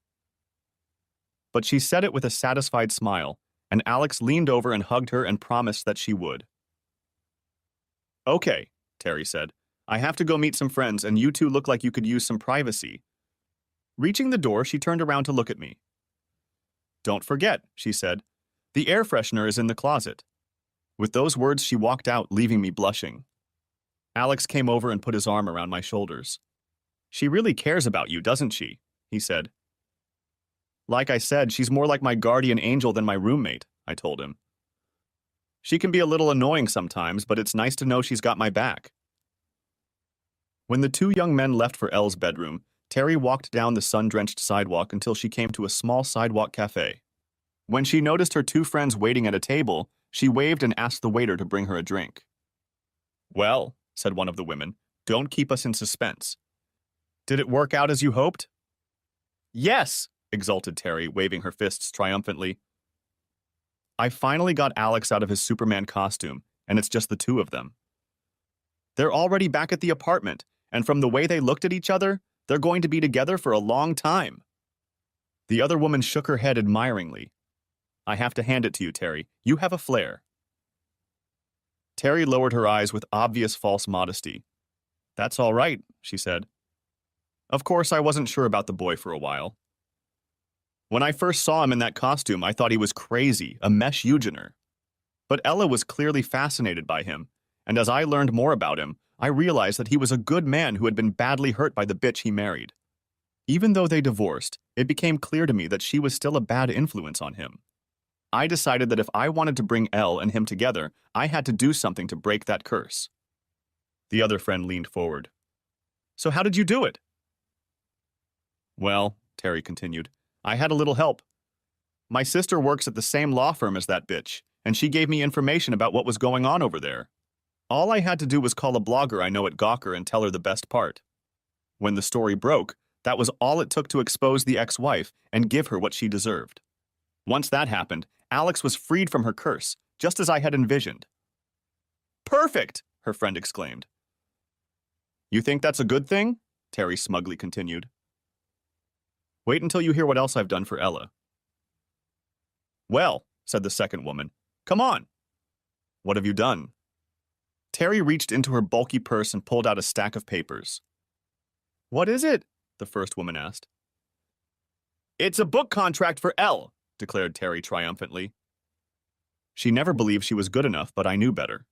But she said it with a satisfied smile, and Alex leaned over and hugged her and promised that she would. Okay, Terry said. I have to go meet some friends, and you two look like you could use some privacy. Reaching the door, she turned around to look at me. Don't forget, she said. The air freshener is in the closet. With those words, she walked out, leaving me blushing. Alex came over and put his arm around my shoulders. She really cares about you, doesn't she? He said. Like I said, she's more like my guardian angel than my roommate, I told him. She can be a little annoying sometimes, but it's nice to know she's got my back. When the two young men left for Elle's bedroom, Terry walked down the sun-drenched sidewalk until she came to a small sidewalk cafe. When she noticed her two friends waiting at a table, she waved and asked the waiter to bring her a drink. Well, said one of the women, don't keep us in suspense. Did it work out as you hoped? Yes, exulted Terry, waving her fists triumphantly. I finally got Alex out of his Superman costume, and it's just the two of them. They're already back at the apartment, and from the way they looked at each other, they're going to be together for a long time. The other woman shook her head admiringly. I have to hand it to you, Terry. You have a flair. Terry lowered her eyes with obvious false modesty. That's all right, she said. Of course, I wasn't sure about the boy for a while. When I first saw him in that costume, I thought he was crazy, a mesh eugener. But Ella was clearly fascinated by him, and as I learned more about him, I realized that he was a good man who had been badly hurt by the bitch he married. Even though they divorced, it became clear to me that she was still a bad influence on him. I decided that if I wanted to bring Elle and him together, I had to do something to break that curse. The other friend leaned forward. So how did you do it? Well, Terry continued, I had a little help. My sister works at the same law firm as that bitch, and she gave me information about what was going on over there. All I had to do was call a blogger I know at Gawker and tell her the best part. When the story broke, That was all it took to expose the ex-wife and give her what she deserved. Once that happened, Alex was freed from her curse, just as I had envisioned. Perfect! Her friend exclaimed. You think that's a good thing? Terry smugly continued. Wait until you hear what else I've done for Ella. Well, said the second woman, come on. What have you done? Terry reached into her bulky purse and pulled out a stack of papers. What is it? The first woman asked. It's a book contract for Elle, declared Terry triumphantly. She never believed she was good enough, but I knew better.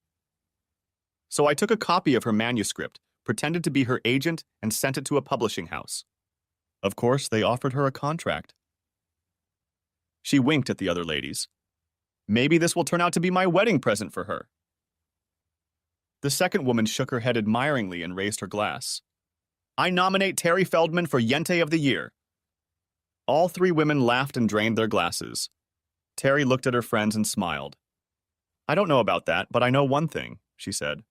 So I took a copy of her manuscript, pretended to be her agent, and sent it to a publishing house. Of course, they offered her a contract. She winked at the other ladies. Maybe this will turn out to be my wedding present for her. The second woman shook her head admiringly and raised her glass. I nominate Terry Feldman for Yente of the Year. All three women laughed and drained their glasses. Terry looked at her friends and smiled. I don't know about that, but I know one thing, she said.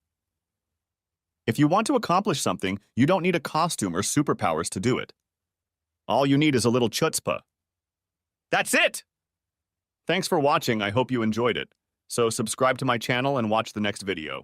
If you want to accomplish something, you don't need a costume or superpowers to do it. All you need is a little chutzpah. That's it! Thanks for watching, I hope you enjoyed it. So subscribe to my channel and watch the next video.